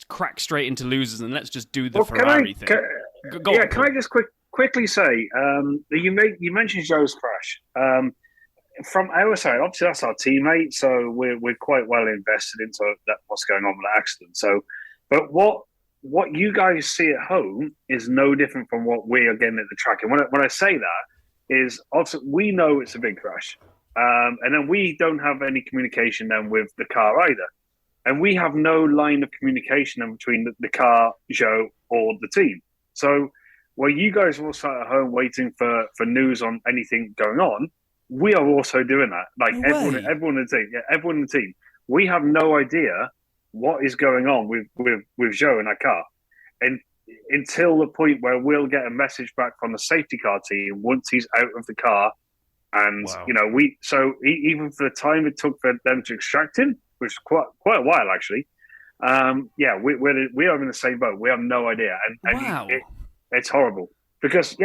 crack straight into losers, and let's just do the Ferrari thing. Can I just quickly say, you mentioned Joe's crash. From our side, obviously that's our teammate, so we're quite well invested into what's going on with the accident. So, but what you guys see at home is no different from what we are getting at the track. And when I say that, is obviously we know it's a big crash, and then we don't have any communication then with the car either, and we have no line of communication then between the car, Joe, or the team. So while you guys are all sat at home waiting for news on anything going on, we are also doing that. Like everyone in the team, we have no idea what is going on with Joe in that car, and until the point where we'll get a message back from the safety car team once he's out of the car, and wow. Even for the time it took for them to extract him, which is quite a while actually. We are in the same boat. We have no idea, and it's horrible because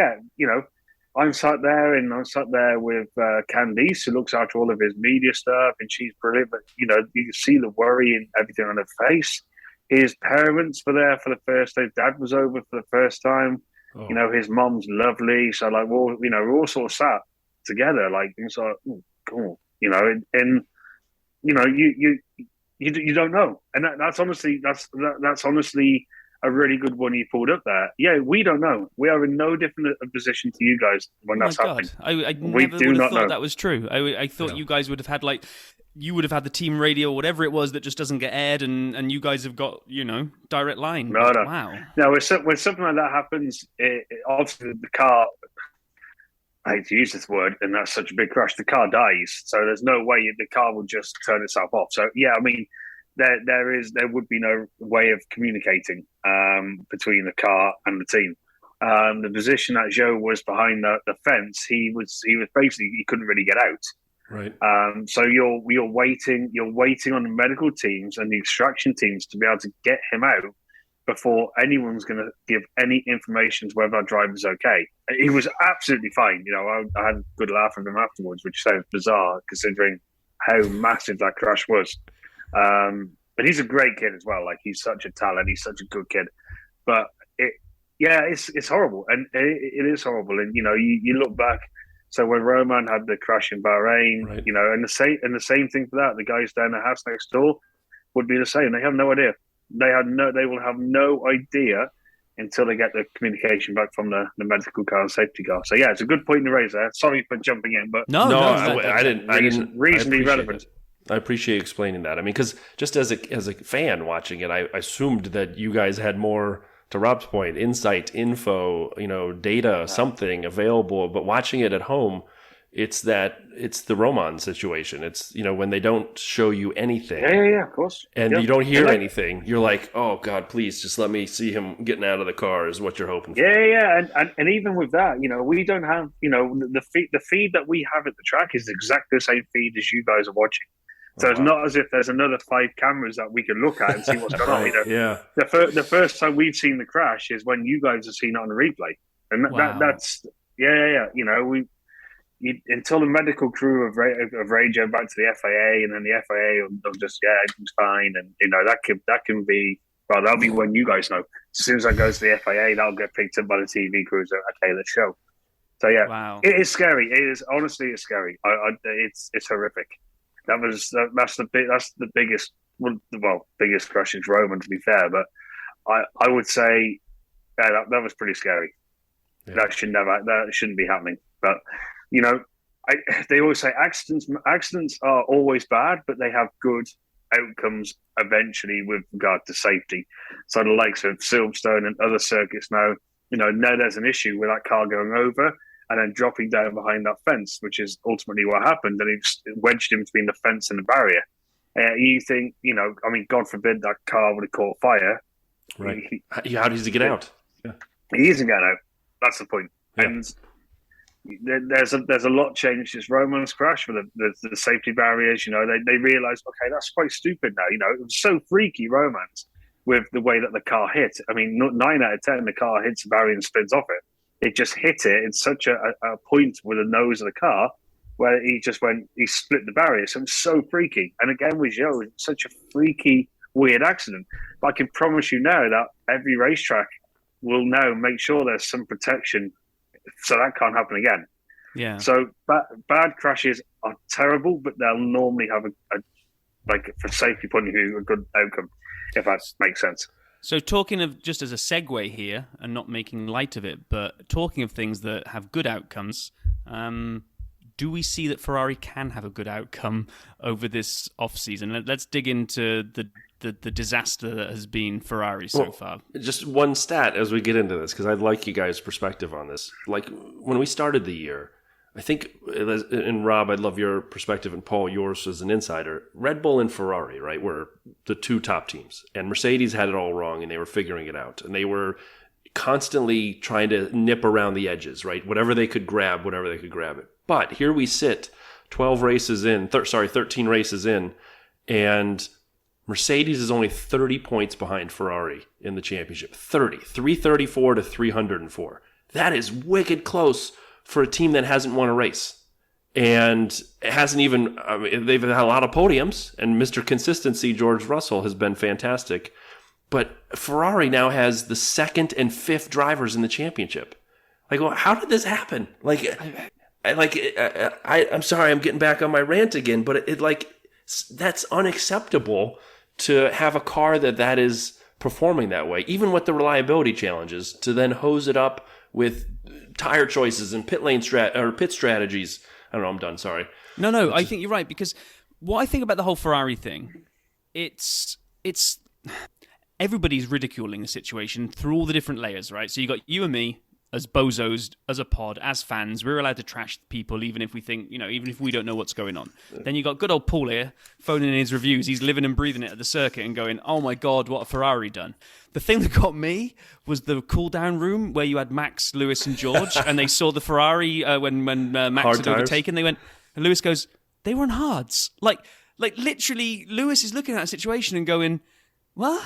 I'm sat there with Candice, who looks after all of his media stuff, and she's brilliant. But you can see the worry and everything on her face. His parents were there for the first day. Dad was over for the first time. Oh. His mom's lovely. So we're all sort of sat together, like it's like, oh, cool, you don't know, and that's honestly a really good one you pulled up there. Yeah, we don't know. We are in no different a position to you guys when that's happening. I never would have thought that was true. I thought you guys would have had the team radio or whatever it was that just doesn't get aired, and you guys have got direct line. No. Wow. No, when something like that happens, obviously the car. I hate to use this word, and that's such a big crash. The car dies, so there's no way the car will just turn itself off. So yeah, I mean. There would be no way of communicating between the car and the team. The position that Joe was behind the fence, he was basically, he couldn't really get out. Right. So you're waiting on the medical teams and the extraction teams to be able to get him out before anyone's going to give any information to whether our driver's okay. He was absolutely fine. I had a good laugh with him afterwards, which sounds bizarre considering how massive that crash was. But he's a great kid as well. Like, he's such a talent. He's such a good kid. But it's horrible, and it is horrible. And you look back. So when Roman had the crash in Bahrain, right. And the same thing for that, the guys down the house next door would be the same. They have no idea. They will have no idea until they get the communication back from the medical car and safety car. So yeah, it's a good point to raise there. Sorry for jumping in, but I didn't reasonably relevant. I appreciate you explaining that. I mean, because just as a fan watching it, I assumed that you guys had more, to Rob's point, insight, info, data, something available. But watching it at home, it's the Roman situation. It's, when they don't show you anything. Yeah, of course. And you don't hear anything. You're like, oh God, please just let me see him getting out of the car is what you're hoping for. Yeah. And even with that, we don't have, the feed that we have at the track is exactly the same feed as you guys are watching. So it's not as if there's another 5 cameras that we can look at and see what's going on. Yeah. The first time we've seen the crash is when you guys have seen it on the replay, and that's until the medical crew of radio back to the FAA, and then the FAA will just everything's fine, and that can be, well, that'll be when you guys know. As soon as that goes to the FAA, that'll get picked up by the TV crews. Okay, let's show. So yeah, It is scary. It is, honestly, it's scary. It's horrific. That's the biggest biggest crash in Roman, to be fair. But I would say that was pretty scary. Yeah. That shouldn't be happening. But they always say accidents are always bad, but they have good outcomes eventually with regard to safety. So the likes of Silverstone and other circuits now there's an issue with that car going over and then dropping down behind that fence, which is ultimately what happened. And it wedged him between the fence and the barrier. You think, God forbid that car would have caught fire. Right. How does he get out? Yeah. He isn't getting out. That's the point. Yeah. And there's a lot changed since Roman's crash with the safety barriers. They realised, okay, that's quite stupid now. It was so freaky, Romance, with the way that the car hit. I mean, 9 out of 10, the car hits the barrier and spins off it. It just hit it in such a point with the nose of the car where he split the barrier. So it was so freaky. And again, with Joe, it's such a freaky, weird accident. But I can promise you now that every racetrack will now make sure there's some protection so that can't happen again. Yeah. So bad crashes are terrible, but they'll normally have for safety point of view, a good outcome, if that makes sense. So talking of, just as a segue here, and not making light of it, but talking of things that have good outcomes, do we see that Ferrari can have a good outcome over this off-season? Let's dig into the disaster that has been Ferrari so far. Just one stat as we get into this, because I'd like you guys' perspective on this. Like, when we started the year, I think, and Rob, I'd love your perspective, and Paul, yours as an insider. Red Bull and Ferrari, right, were the 2 top teams. And Mercedes had it all wrong, and they were figuring it out. And they were constantly trying to nip around the edges, right? Whatever they could grab it. But here we sit, 13 races in, and Mercedes is only 30 points behind Ferrari in the championship. 334 to 304. That is wicked close for a team that hasn't won a race. And it hasn't even, they've had a lot of podiums, and Mr. Consistency, George Russell, has been fantastic. But Ferrari now has the 2nd and 5th drivers in the championship. Like, well, how did this happen? I'm sorry, I'm getting back on my rant again, but that's unacceptable to have a car that is performing that way, even with the reliability challenges, to then hose it up with tire choices and pit strategies. I don't know, I'm done, sorry. No, I think you're right, because what I think about the whole Ferrari thing, it's everybody's ridiculing the situation through all the different layers, right? So you got you and me as bozos, as a pod, as fans. We're allowed to trash people even if we think, even if we don't know what's going on. Then you got good old Paul here, phoning in his reviews. He's living and breathing it at the circuit and going, oh my God, what a Ferrari done. The thing that got me was the cool-down room where you had Max, Lewis and George, and they saw the Ferrari when Max Hard had tires. overtaken. They went, and Lewis goes, they were on hards. Like literally, Lewis is looking at that situation and going, what?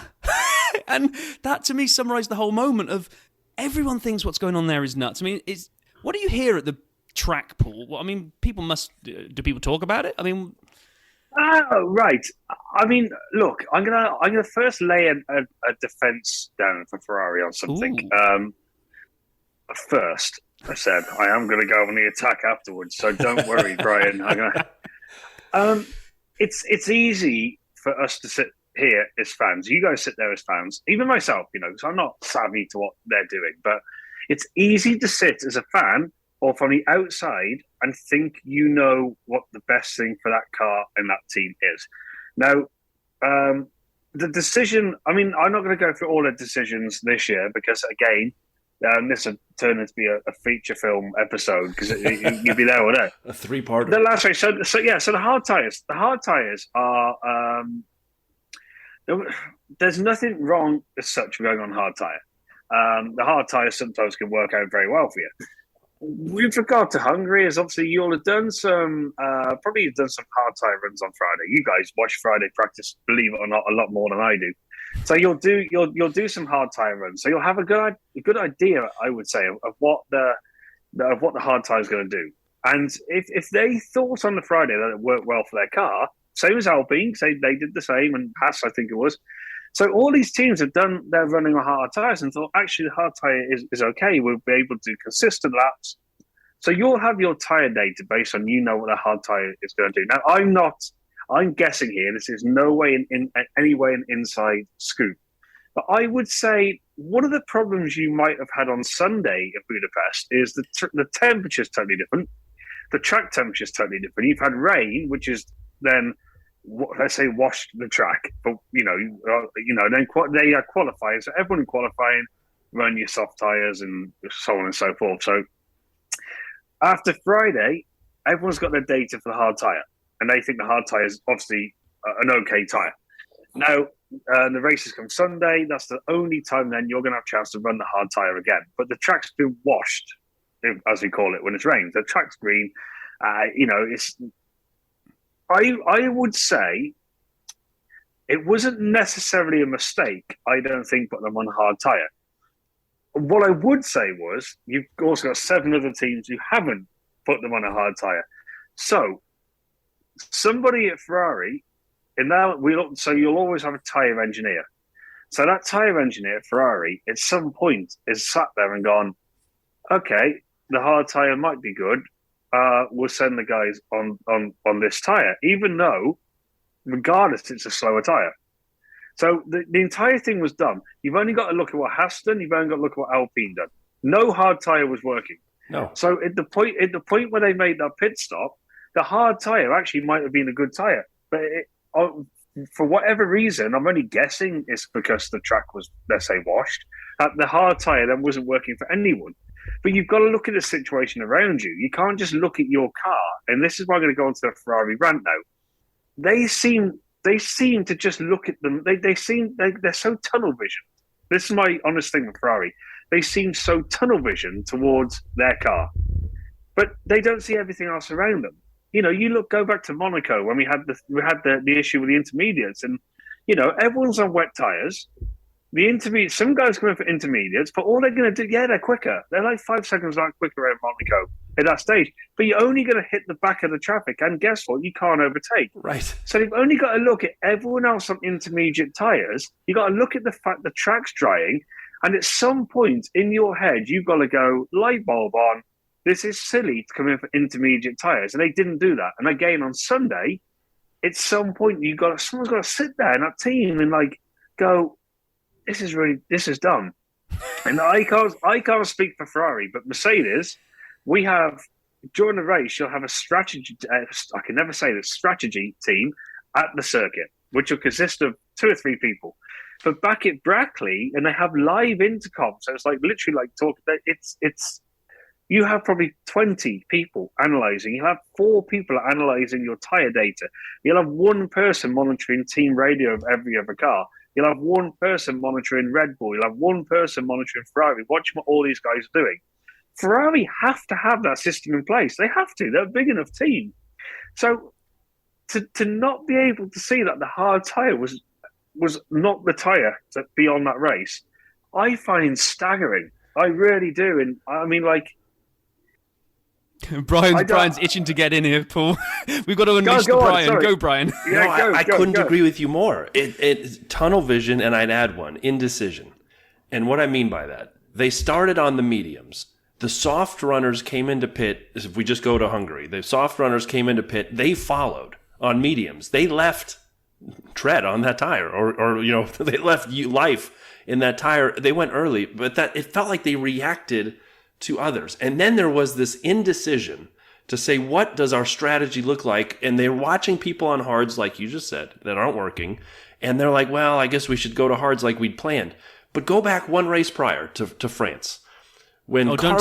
And that to me summarised the whole moment of everyone thinks what's going on there is nuts. I mean, what do you hear at the track, Paul? Well, I mean, people do people talk about it? I mean, right. I mean, look, I'm gonna first lay a defence down for Ferrari on something. First, I said I am going to go on the attack afterwards, so don't worry, Brian. It's easy for us to sit here as fans. You guys sit there as fans, even myself, because I'm not savvy to what they're doing. But it's easy to sit as a fan or from the outside and think you know what the best thing for that car and that team is. Now, the decision. I mean, I'm not going to go through all the decisions this year because, again. This will turn into be a feature film episode because you'll be there, won't it? A 3-parter. The last race. So the hard tires. The hard tires are. There's nothing wrong as such with going on hard tire. The hard tires sometimes can work out very well for you. With regard to Hungary, as obviously you all have done some, probably you've done some hard tire runs on Friday. You guys watch Friday practice, believe it or not, a lot more than I do. So you'll do some hard tire runs. So you'll have a good idea, I would say, of what the hard tire is going to do. And if they thought on the Friday that it worked well for their car, same as Alpine, say they did the same, and Haas, I think it was. So all these teams have done their running on hard tires and thought actually the hard tire is okay. We'll be able to do consistent laps. So you'll have your tire data based on what the hard tire is going to do. Now I'm guessing here. This is no way in any way an inside scoop. But I would say one of the problems you might have had on Sunday in Budapest is the temperature is totally different. The track temperature is totally different. You've had rain, which is then, let's say, washed the track. But, then they are qualifying. So everyone in qualifying run your soft tyres and so on and so forth. So after Friday, everyone's got their data for the hard tyre. And they think the hard tyre is obviously an okay tyre. Now, the races come Sunday. That's the only time then you're going to have a chance to run the hard tyre again. But the track's been washed, as we call it, when it's rained. The track's green. It's. I would say it wasn't necessarily a mistake, I don't think, putting them on a hard tyre. What I would say was you've also got 7 other teams who haven't put them on a hard tyre. So somebody at Ferrari, so you'll always have a tyre engineer. So that tyre engineer at Ferrari, at some point, is sat there and gone, okay, the hard tyre might be good. We'll send the guys on this tyre, even though, regardless, it's a slower tyre. So the entire thing was done. You've only got to look at what Haas done. You've only got to look at what Alpine done. No hard tyre was working. No. So at the point where they made that pit stop, the hard tyre actually might have been a good tyre, but for whatever reason, I'm only guessing it's because the track was, let's say, washed. The hard tyre then wasn't working for anyone. But you've got to look at the situation around you. You can't just look at your car. And this is why I'm going to go into the Ferrari rant now. They seem to just look at them. They're so tunnel vision. This is my honest thing with Ferrari. They seem so tunnel vision towards their car, but they don't see everything else around them. Go back to Monaco when we had the issue with the intermediates, and everyone's on wet tires. The intermediate, some guys come in for intermediates, but all they're going to do, they're quicker. They're like 5 seconds quicker around Monaco at that stage. But you're only going to hit the back of the traffic, and guess what? You can't overtake. Right. So you've only got to look at everyone else on intermediate tires. You've got to look at the fact the track's drying, and at some point in your head, you've got to go, light bulb on. This is silly to come in for intermediate tires, and they didn't do that. And again on Sunday, at some point someone's got to sit there in that team and go, this is dumb. And I can't speak for Ferrari, but Mercedes, we have during the race you'll have a strategy. I can never say this strategy team at the circuit, which will consist of 2 or 3 people. But back at Brackley, and they have live intercom, so it's literally talk. It's. You have probably 20 people analysing. You'll have 4 people analysing your tyre data. You'll have 1 person monitoring team radio of every other car. You'll have 1 person monitoring Red Bull. You'll have 1 person monitoring Ferrari, watching what all these guys are doing. Ferrari have to have that system in place. They have to. They're a big enough team. So to not be able to see that the hard tyre was was not the tyre to be on that race, I find staggering. I really do. And I mean, like, Brian's itching to get in here, Paul. We've got to unleash the Brian. Go, Brian. Yeah, I couldn't agree with you more. It's tunnel vision, and I'd add one, indecision. And what I mean by that, they started on the mediums. The soft runners came into pit. If we just go to Hungary, the soft runners came into pit. They followed on mediums. They left tread on that tire, or they left life in that tire. They went early, but it felt like they reacted to others. And then there was this indecision to say, what does our strategy look like? And they're watching people on hards, like you just said, that aren't working. And they're like, well, I guess we should go to hards like we'd planned. But go back one race prior to France. When don't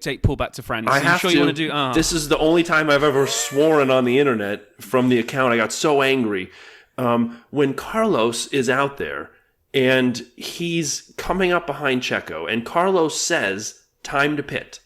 take Paul back to France. I have sure to. You want to do? Oh. This is the only time I've ever sworn on the internet from the account. I got so angry. When Carlos is out there and he's coming up behind Checo, and Carlos says, time to pit.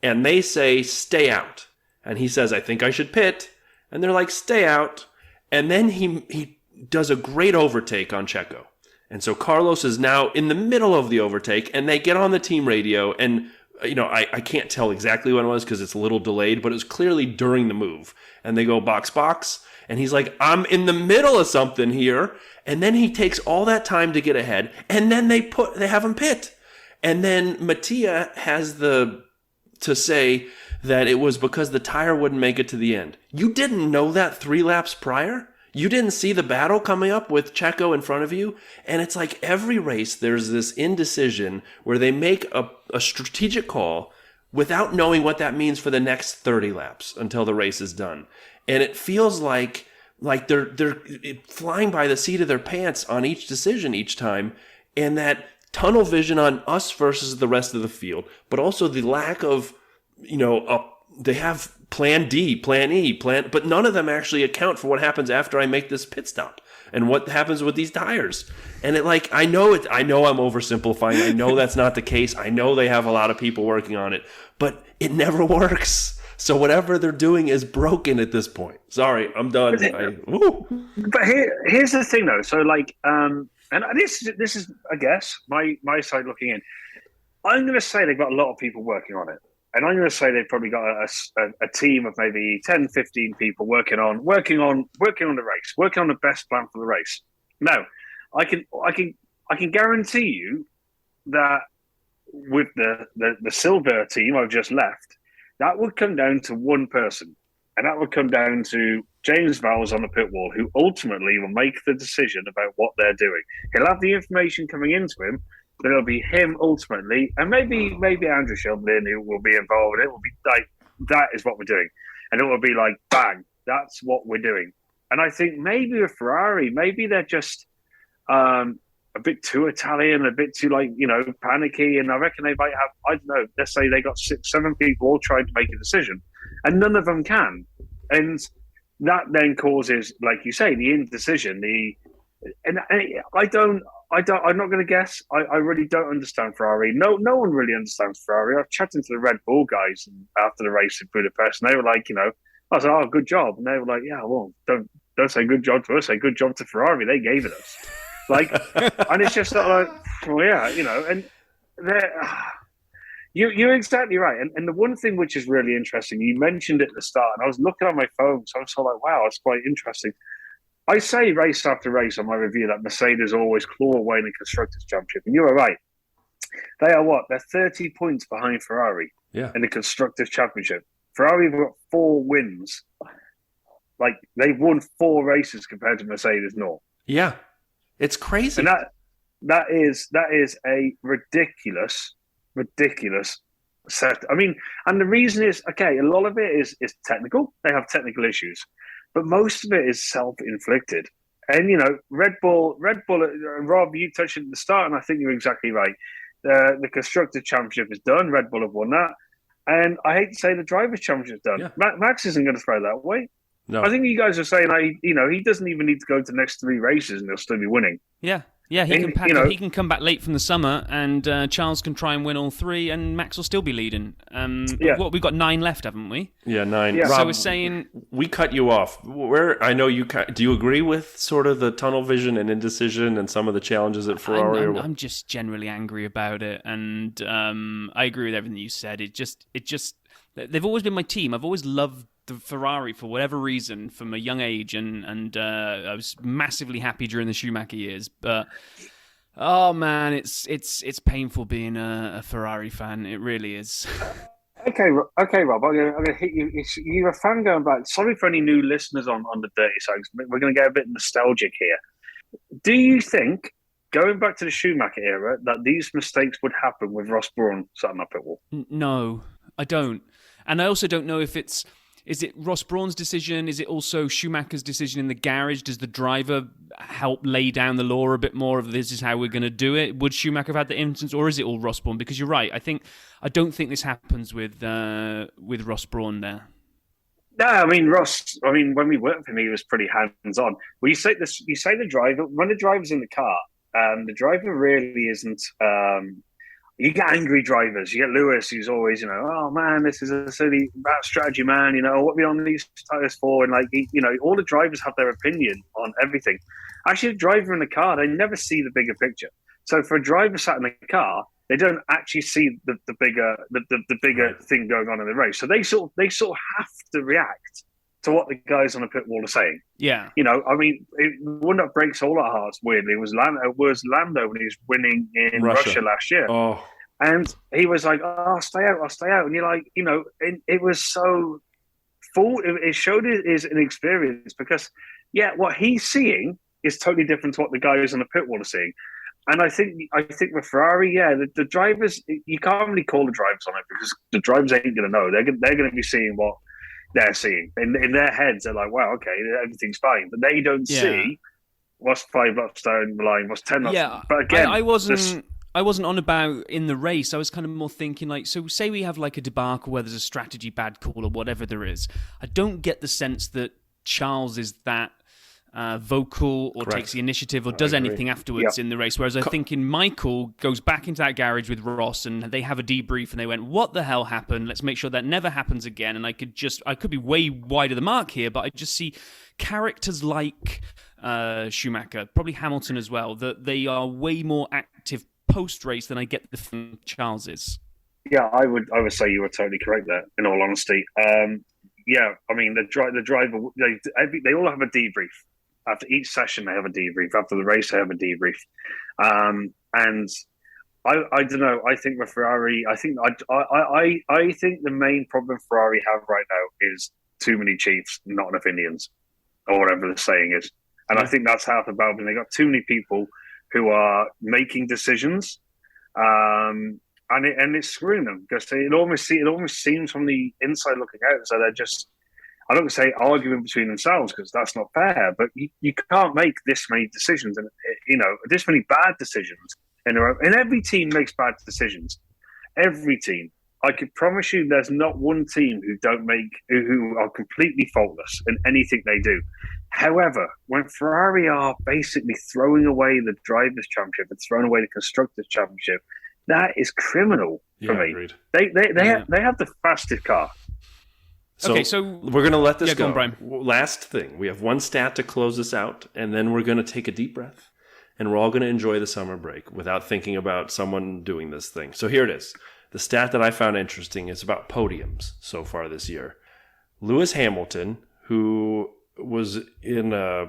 And they say, stay out. And he says, I think I should pit. And they're like, stay out. And then he does a great overtake on Checo. And so Carlos is now in the middle of the overtake, and they get on the team radio, and I can't tell exactly when it was because it's a little delayed, but it was clearly during the move. And they go box, and he's like, I'm in the middle of something here. And then he takes all that time to get ahead, and then they have him pit. And then Mattia has to say that it was because the tire wouldn't make it to the end. You didn't know that 3 laps prior? You didn't see the battle coming up with Checo in front of you? And it's like every race, there's this indecision where they make a strategic call without knowing what that means for the next 30 laps until the race is done. And it feels like they're flying by the seat of their pants on each decision each time. And that tunnel vision on us versus the rest of the field, but also the lack of, they have plan D, plan E, but none of them actually account for what happens after I make this pit stop and what happens with these tires. And I know I'm oversimplifying. I know that's not the case. I know they have a lot of people working on it, but it never works. So whatever they're doing is broken at this point. Sorry, I'm done. But here's the thing though. So and this is, I guess, my side looking in. I'm going to say they've got a lot of people working on it. And I'm going to say they've probably got a team of maybe 10, 15 people working on the race, working on the best plan for the race. Now, I can guarantee you that with the silver team I've just left, that would come down to one person, and that would come down to James Vowles on the pit wall, who ultimately will make the decision about what they're doing. He'll have the information coming into him. But it'll be him ultimately, and maybe Andrew Shelby who will be involved. It will be like, that is what we're doing. And it will be like, bang, that's what we're doing. And I think maybe with Ferrari, maybe they're just a bit too Italian, a bit too panicky. And I reckon they might have, I don't know, let's say they got 6, 7 people all trying to make a decision, and none of them can. And that then causes, like you say, the indecision, I'm not going to guess. I really don't understand Ferrari. No one really understands Ferrari. I've chatted to the Red Bull guys after the race in Budapest, and they were like, I was like, oh, good job. And they were like, yeah, well, don't say good job to us. Say good job to Ferrari. They gave it us. And it's just like, well, yeah, and you're exactly right. And the one thing which is really interesting, you mentioned at the start, and I was looking on my phone, so I was sort of like, wow, that's quite interesting. I say race after race on my review that Mercedes always claw away in the Constructors' Championship. And you were right. They are what? They're 30 points behind Ferrari in the Constructors' Championship. Ferrari have got 4 wins. They've won 4 races compared to Mercedes not. Yeah. It's crazy. And that is a ridiculous set. I mean, and the reason is, okay, a lot of it is technical. They have technical issues. But most of it is self-inflicted. And, Red Bull, Rob, you touched it at the start, and I think you're exactly right. The Constructors' Championship is done. Red Bull have won that. And I hate to say the Drivers' Championship is done. Yeah. Max isn't going to throw that away. No. I think you guys are saying, he doesn't even need to go to the next 3 races and he'll still be winning. Yeah. Yeah, he And, can pack you know, it. He can come back late from the summer, and Charles can try and win all three, and Max will still be leading. We've got 9 left, haven't we? Yeah, 9. Yeah. Rob, So we're saying we cut you off. I know you. Do you agree with sort of the tunnel vision and indecision and some of the challenges at Ferrari? I'm just generally angry about it, and I agree with everything you said. It just they've always been my team. I've always loved the Ferrari for whatever reason from a young age, and I was massively happy during the Schumacher years. But oh man, it's painful being a Ferrari fan. It really is. Okay, Rob. I'm gonna hit you. You're a fan going back. Sorry for any new listeners on the Dirty Songs. We're going to get a bit nostalgic here. Do you think, going back to the Schumacher era, that these mistakes would happen with Ross Brawn setting up pit wall? No, I don't. And I also don't know if is it Ross Brawn's decision? Is it also Schumacher's decision in the garage? Does the driver help lay down the law a bit more of this is how we're going to do it? Would Schumacher have had the instance, or is it all Ross Brawn? Because you're right. I don't think this happens with Ross Brawn there. No, I mean Ross. I mean, when we worked for him, he was pretty hands-on. Well, you say the driver, when the driver's in the car, the driver really isn't. You get angry drivers. You get Lewis, who's always, oh man, this is a silly bad strategy, man. What are we on these tires for? And all the drivers have their opinion on everything. Actually, the driver in the car, they never see the bigger picture. So for a driver sat in the car, they don't actually see the bigger Right. thing going on in the race. So they sort of have to react to what the guys on the pit wall are saying. Yeah. I mean, one that breaks all our hearts, weirdly, was Lando when he was winning in Russia last year. Oh, And he was like, I'll stay out. And you're like, it was so full. It showed his inexperience because, what he's seeing is totally different to what the guys on the pit wall are seeing. And I think with Ferrari, the drivers, you can't really call the drivers on it because the drivers ain't going to know. They're going to be seeing what they're seeing. In their heads, they're like, wow, okay, everything's fine. But they don't see what's 5 laps down the line, what's 10 laps. Yeah, But again, I wasn't on about in the race. I was kind of more thinking so say we have like a debacle where there's a strategy bad call or whatever there is. I don't get the sense that Charles is that vocal or Correct. takes the initiative or does anything afterwards in the race. Whereas I think Michael goes back into that garage with Ross and they have a debrief and they went, what the hell happened? Let's make sure that never happens again. And I could be way wide of the mark here, but I just see characters like Schumacher, probably Hamilton as well, that they are way more active post-race than I get from Charles is. Yeah, I would say you were totally correct there, in all honesty. I mean, the driver, they all have a debrief. After each session, they have a debrief. After the race, they have a debrief. And I don't know. I think with Ferrari, I think the main problem Ferrari have right now is too many chiefs, not enough Indians, or whatever the saying is. And I think that's half the problem. They got too many people who are making decisions, and it's screwing them because it almost seems from the inside looking out so they're just. I don't say arguing between themselves because that's not fair, but you can't make this many decisions and this many bad decisions in a row. And every team makes bad decisions. Every team. I could promise you, there's not one team who are completely faultless in anything they do. However, when Ferrari are basically throwing away the drivers' championship and throwing away the constructors' championship, that is criminal for me. Agreed. They have the fastest car. So, okay, so we're going to let this go. On, Brian. Last thing. We have one stat to close this out, and then we're going to take a deep breath, and we're all going to enjoy the summer break without thinking about someone doing this thing. So here it is. The stat that I found interesting is about podiums so far this year. Lewis Hamilton, who was in a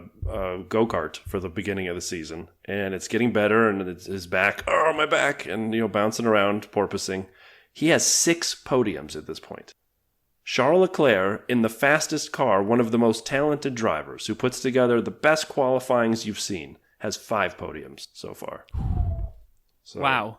go-kart for the beginning of the season, and it's getting better, and his back, my back, and bouncing around, porpoising. He has 6 podiums at this point. Charles Leclerc, in the fastest car, one of the most talented drivers, who puts together the best qualifyings you've seen, has 5 podiums so far. So, wow.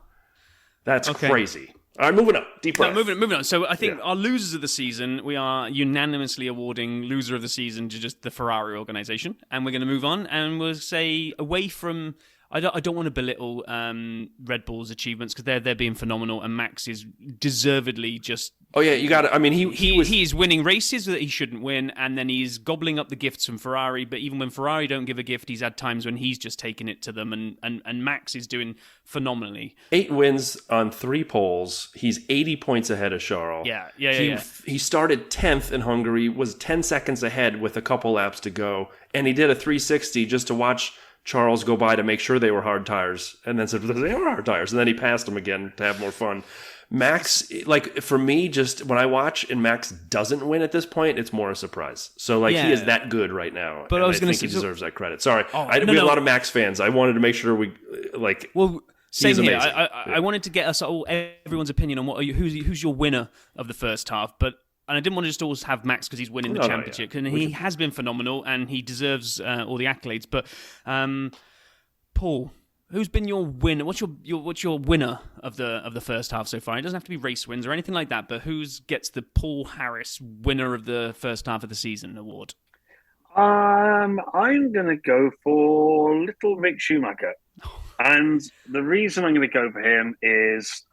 That's crazy. All right, moving on. Deep breath. Moving on. So I think our losers of the season, we are unanimously awarding loser of the season to just the Ferrari organization. And we're going to move on and we'll say away from... I don't want to belittle Red Bull's achievements because they're being phenomenal and Max is deservedly just Oh yeah, you got to. I mean, he's winning races that he shouldn't win, and then he's gobbling up the gifts from Ferrari. But even when Ferrari don't give a gift, he's had times when he's just taken it to them. And Max is doing phenomenally. 8 wins on 3 poles. He's 80 points ahead of Charles. Yeah. He started 10th in Hungary, was 10 seconds ahead with a couple laps to go, and he did a 360 just to watch Charles go by to make sure they were hard tires, and then said they are hard tires, and then he passed them again to have more fun. Max, like, for me, just when I watch and Max doesn't win at this point, it's more a surprise. So, like, he is that good right now. But I think he deserves that credit. Sorry. We have a lot of Max fans. I wanted to make sure we, like, well, same he's here. amazing. I wanted to get us everyone's opinion on who's your winner of the first half, and I didn't want to just always have Max because he's winning the championship, and he has been phenomenal, and he deserves all the accolades. But Paul, who's been your winner? What's your winner of the first half so far? It doesn't have to be race wins or anything like that, but who gets the Paul Harris winner of the first half of the season award? I'm going to go for little Mick Schumacher, and the reason I'm going to go for him is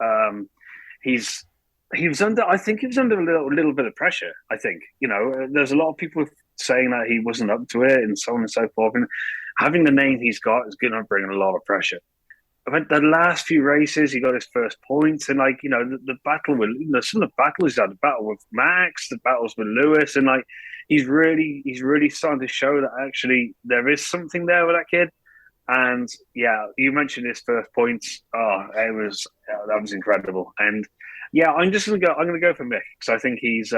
he was under. I think he was under a little bit of pressure. I think there's a lot of people saying that he wasn't up to it, and so on and so forth. And having the name he's got is going to bring a lot of pressure. But the last few races, he got his first points, and the battle with some of the battles he's had, the battle with Max, the battles with Lewis, and he's really starting to show that actually there is something there with that kid. And yeah, you mentioned his first points. That was incredible. And yeah, I'm gonna go for Mick because I think he's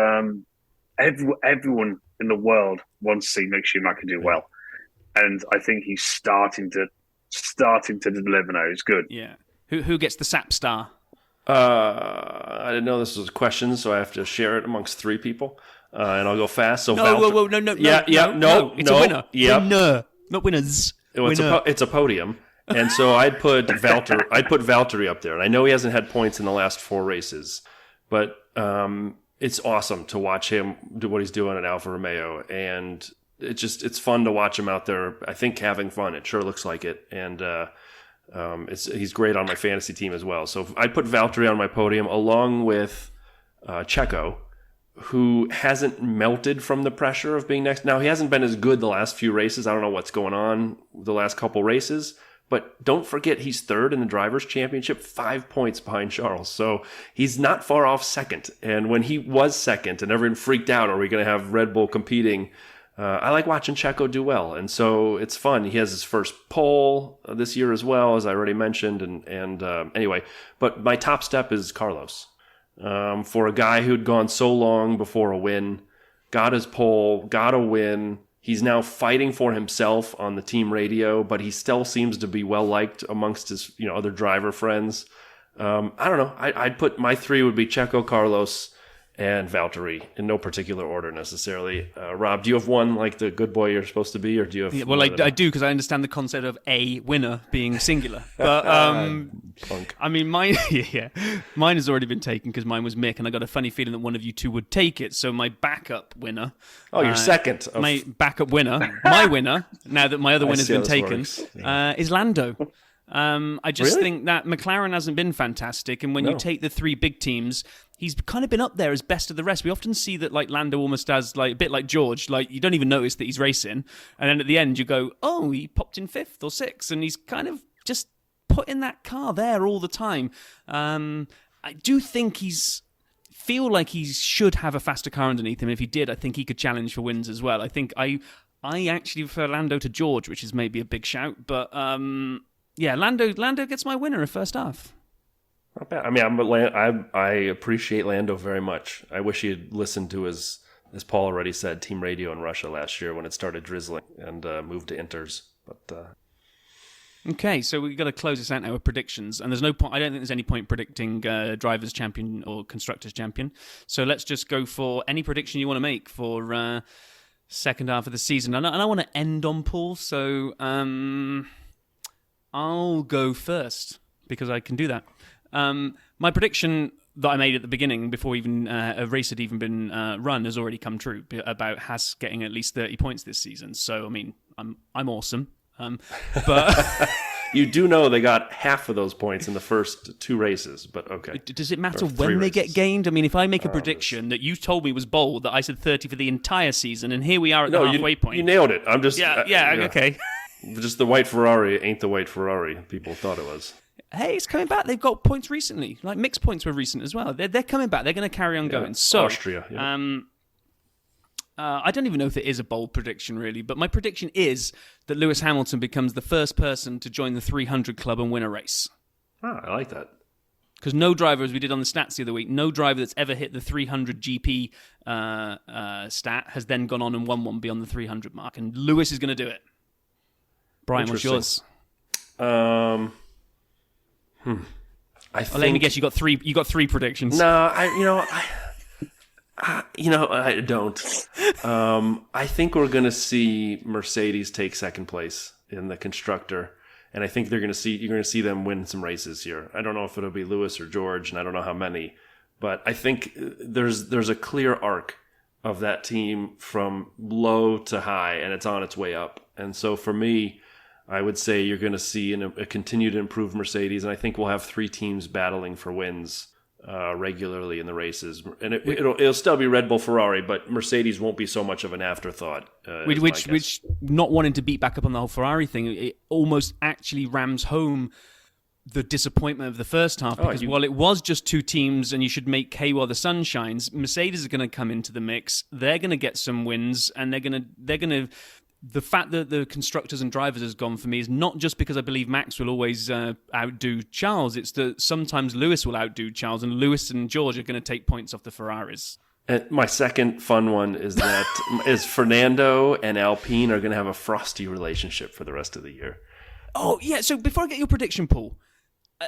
everyone in the world wants to see Mick Schumacher do well, and I think he's starting to deliver now. It's good. Yeah. Who gets the SAP star? I didn't know this was a question, so I have to share it amongst 3 people, and I'll go fast. So no. It's a winner. Yeah, winner, not winners. It's a podium. And so I'd put Valtteri up there. And I know he hasn't had points in the last 4 races, but it's awesome to watch him do what he's doing at Alfa Romeo. And it's fun to watch him out there, I think, having fun. It sure looks like it. And he's great on my fantasy team as well. So I'd put Valtteri on my podium along with Checo, who hasn't melted from the pressure of being next. Now, he hasn't been as good the last few races. I don't know what's going on the last couple races. But don't forget, he's 3rd in the Drivers' Championship, 5 points behind Charles. So he's not far off 2nd. And when he was 2nd and everyone freaked out, are we going to have Red Bull competing? I like watching Checo do well. And so it's fun. He has his first pole this year as well, as I already mentioned. And anyway, but my top step is Carlos. For a guy who'd gone so long before a win, got his pole, got a win. He's now fighting for himself on the team radio, but he still seems to be well liked amongst his other driver friends. I don't know. I'd put my 3 would be Checo, Carlos, and Valtteri in no particular order necessarily. Rob, do you have one like the good boy you're supposed to be, or do you have? Yeah, well, I do because I understand the concept of a winner being singular. But punk. I mean, mine has already been taken because mine was Mick, and I got a funny feeling that one of you 2 would take it. So my backup winner. Oh, your second. My backup winner, my winner. Now that my other winner's been taken, is Lando. I just think that McLaren hasn't been fantastic, and when you take the 3 big teams, he's kind of been up there as best of the rest. We often see that Lando almost has a bit like George, you don't even notice that he's racing, and then at the end you go, oh, he popped in 5th or 6th, and he's kind of just put in that car there all the time. I do think feel like he should have a faster car underneath him. If he did, I think he could challenge for wins as well. I think I actually prefer Lando to George, which is maybe a big shout, but yeah, Lando gets my winner of first half. Not bad. I mean, I appreciate Lando very much. I wish he had listened to his, as Paul already said, team radio in Russia last year when it started drizzling and moved to Inters. But okay, so we've got to close this out now with predictions, and there's no point. I don't think there's any point predicting drivers' champion or constructors' champion. So let's just go for any prediction you want to make for second half of the season. And I want to end on Paul, so I'll go first because I can do that. My prediction that I made at the beginning, before even a race had even been run, has already come true about Haas getting at least 30 points this season. So I mean, I'm awesome. But You do know they got half of those points in the first 2 races, but okay. Does it matter Or 3 when they get races. gained? I mean, if I make a prediction that you told me was bold, that I said 30 for the entire season, and here we are at the halfway point. You nailed it. I'm just okay. Just the white Ferrari ain't the white Ferrari people thought it was. Hey, it's coming back. They've got points recently. Like, mixed points were recent as well. They're coming back. They're going to carry on going. So, Austria. Yeah. I don't even know if it is a bold prediction, really, but my prediction is that Lewis Hamilton becomes the first person to join the 300 club and win a race. I like that. Because no driver, as we did on the stats the other week, no driver that's ever hit the 300 GP stat has then gone on and won one beyond the 300 mark, and Lewis is going to do it. Brian, what's yours? I think. Let me guess. You got three predictions. No, I don't. I think we're going to see Mercedes take second place in the constructor, and I think you're going to see them win some races here. I don't know if it'll be Lewis or George, and I don't know how many, but I think there's a clear arc of that team from low to high, and it's on its way up. And so for me, I would say you're going to see a continued improved Mercedes, and I think we'll have 3 teams battling for wins regularly in the races, and it'll still be Red Bull, Ferrari, but Mercedes won't be so much of an afterthought. Which not wanting to beat back up on the whole Ferrari thing, it almost actually rams home the disappointment of the first half, because while it was just 2 teams and you should make hay while the sun shines, Mercedes are going to come into the mix. They're going to get some wins, and they're going to. The fact that the constructors and drivers has gone for me is not just because I believe Max will always outdo Charles. It's that sometimes Lewis will outdo Charles, and Lewis and George are going to take points off the Ferraris. And my second fun one is that is Fernando and Alpine are going to have a frosty relationship for the rest of the year. Oh, yeah. So before I get your prediction, Paul,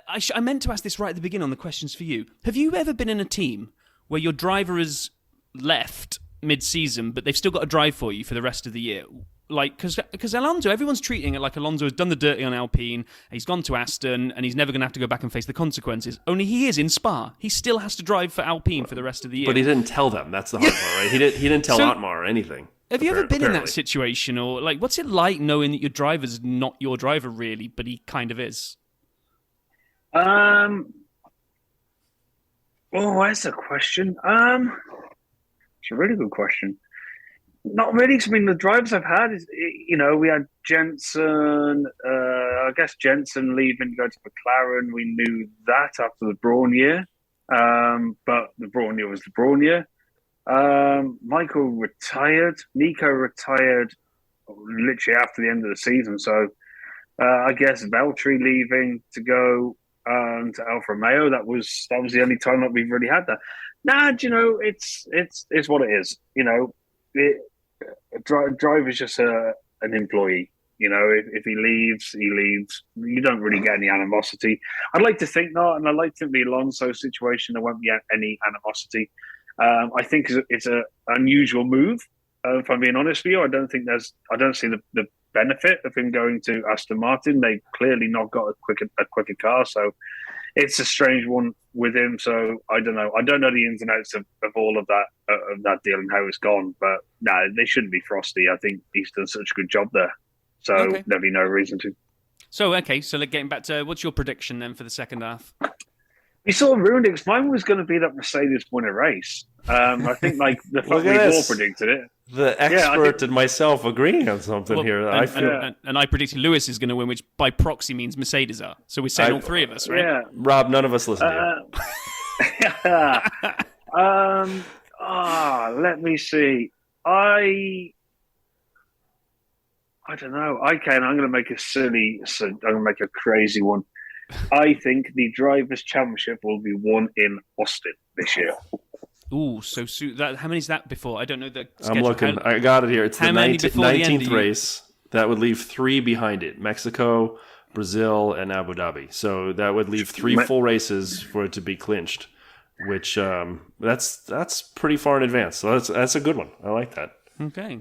I meant to ask this right at the beginning on the questions for you. Have you ever been in a team where your driver has left mid-season, but they've still got a drive for you for the rest of the year? Like, because Alonso, everyone's treating it like Alonso has done the dirty on Alpine, he's gone to Aston, and he's never going to have to go back and face the consequences. Only he is in Spa. He still has to drive for Alpine for the rest of the year. But he didn't tell them. That's the hard part, right? He didn't tell Otmar or anything. Have you ever been in that situation? Or, like, what's it like knowing that your driver's not your driver, really, but he kind of is? Oh, that's a question. It's a really good question. Not really. I mean, the drivers I've had is, we had Jensen. I guess Jensen leaving to go to McLaren. We knew that after the Brawn year, but the Brawn year was the Brawn year. Michael retired. Nico retired literally after the end of the season. So I guess Valtteri leaving to go to Alfa Romeo. That was the only time that we've really had that. Nah, it's what it is. A driver's just an employee. If he leaves, he leaves. You don't really get any animosity. I'd like to think not, and I'd like to think the Alonso situation, there won't be any animosity. I think it's an unusual move. If I'm being honest with you, I don't see the benefit of him going to Aston Martin. They clearly not got a quicker car, so it's a strange one with him. So I don't know. I don't know the ins and outs of all of that deal and how it's gone. But no, they shouldn't be frosty. I think he's done such a good job there. So there'll be no reason to. So getting back to what's your prediction then for the second half? We sort of ruined it, because mine was going to be that Mercedes win a race. I think the fact we all predicted it. The expert and myself agreeing on something here. And I predicted Lewis is going to win, which by proxy means Mercedes are. So we're saying all 3 of us, right? Yeah. Rob, none of us listen to you. Let me see. I don't know. I'm going to make I'm going to make a crazy one. I think the Drivers' Championship will be won in Austin this year. Ooh, so how many is that before? I don't know the schedule. I'm looking. I got it here. It's the 19th race. That would leave 3 behind it: Mexico, Brazil, and Abu Dhabi. So that would leave 3 full races for it to be clinched, which that's pretty far in advance. So that's a good one. I like that. Okay.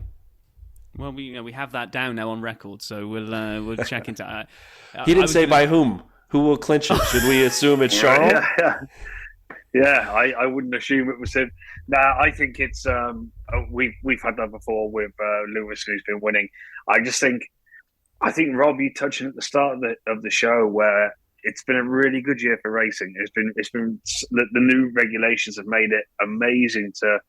Well, we have that down now on record, so we'll check into that. He didn't say by whom. Who will clinch it? Should we assume it's Charles? Yeah, I wouldn't assume it was him. Nah, I think it's we've had that before with Lewis, who's been winning. I just think I think Rob, you touching at the start of the show where it's been a really good year for racing. It's been the new regulations have made it amazing to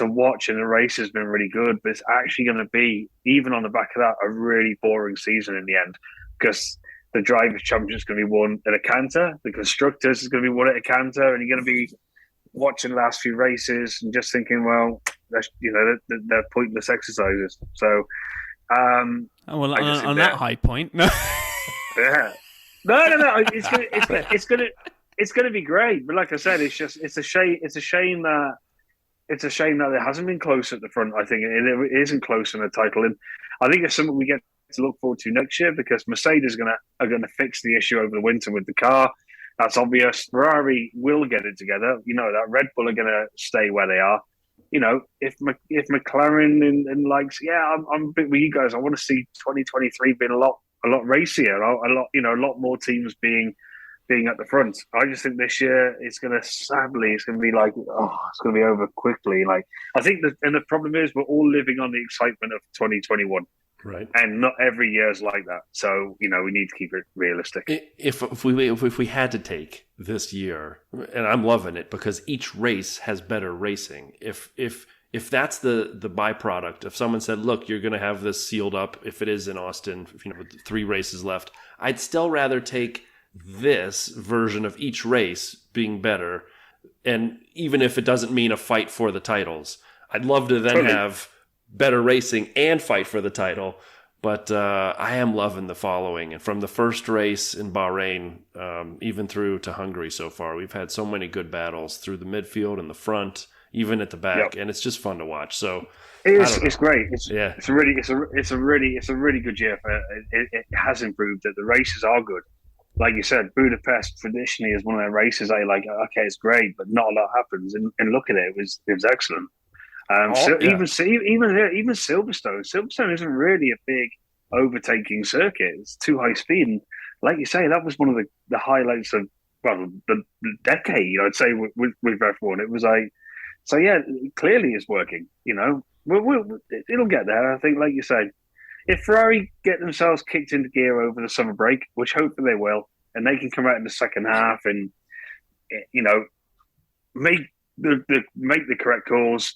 watch, and the race has been really good. But it's actually going to be, even on the back of that, a really boring season in the end, because the drivers' championship is going to be won at a canter, the constructors is going to be won at a canter, and you're going to be watching the last few races and just thinking, well, that's, they're pointless exercises. So. Oh, well, on that high point, no. Yeah, no. It's gonna be great. But like I said, it's a shame. It's a shame that it hasn't been close at the front. I think it isn't close in the title, and I think it's something we get to look forward to next year, because Mercedes are gonna fix the issue over the winter with the car. That's obvious. Ferrari will get it together. That Red Bull are gonna stay where they are. If McLaren and likes, yeah, I'm a bit with you guys. I want to see 2023 being a lot racier, a lot more teams being at the front. I just think this year it's going to be like, it's going to be over quickly. Like, I think and the problem is we're all living on the excitement of 2021. Right. And not every year is like that. So, we need to keep it realistic. If we had to take this year, and I'm loving it because each race has better racing. If that's the byproduct, if someone said, look, you're going to have this sealed up, if it is in Austin, with 3 races left, I'd still rather take this version of each race being better. And even if it doesn't mean a fight for the titles, I'd love to then have better racing and fight for the title. But I am loving the following. And from the first race in Bahrain, even through to Hungary so far, we've had so many good battles through the midfield and the front, even at the back. Yep. And it's just fun to watch. So it's great. It's a really good year. It has improved. That the races are good. Like you said, Budapest traditionally is one of their races. Okay, it's great, but not a lot happens. And look at it, it was excellent. Even Silverstone isn't really a big overtaking circuit. It's too high speed, and like you say, that was one of the highlights of the decade. I'd say with F1, it was so yeah, clearly it's working. It'll get there. I think, like you say, if Ferrari get themselves kicked into gear over the summer break, which hopefully they will, and they can come out in the second half and make the correct calls.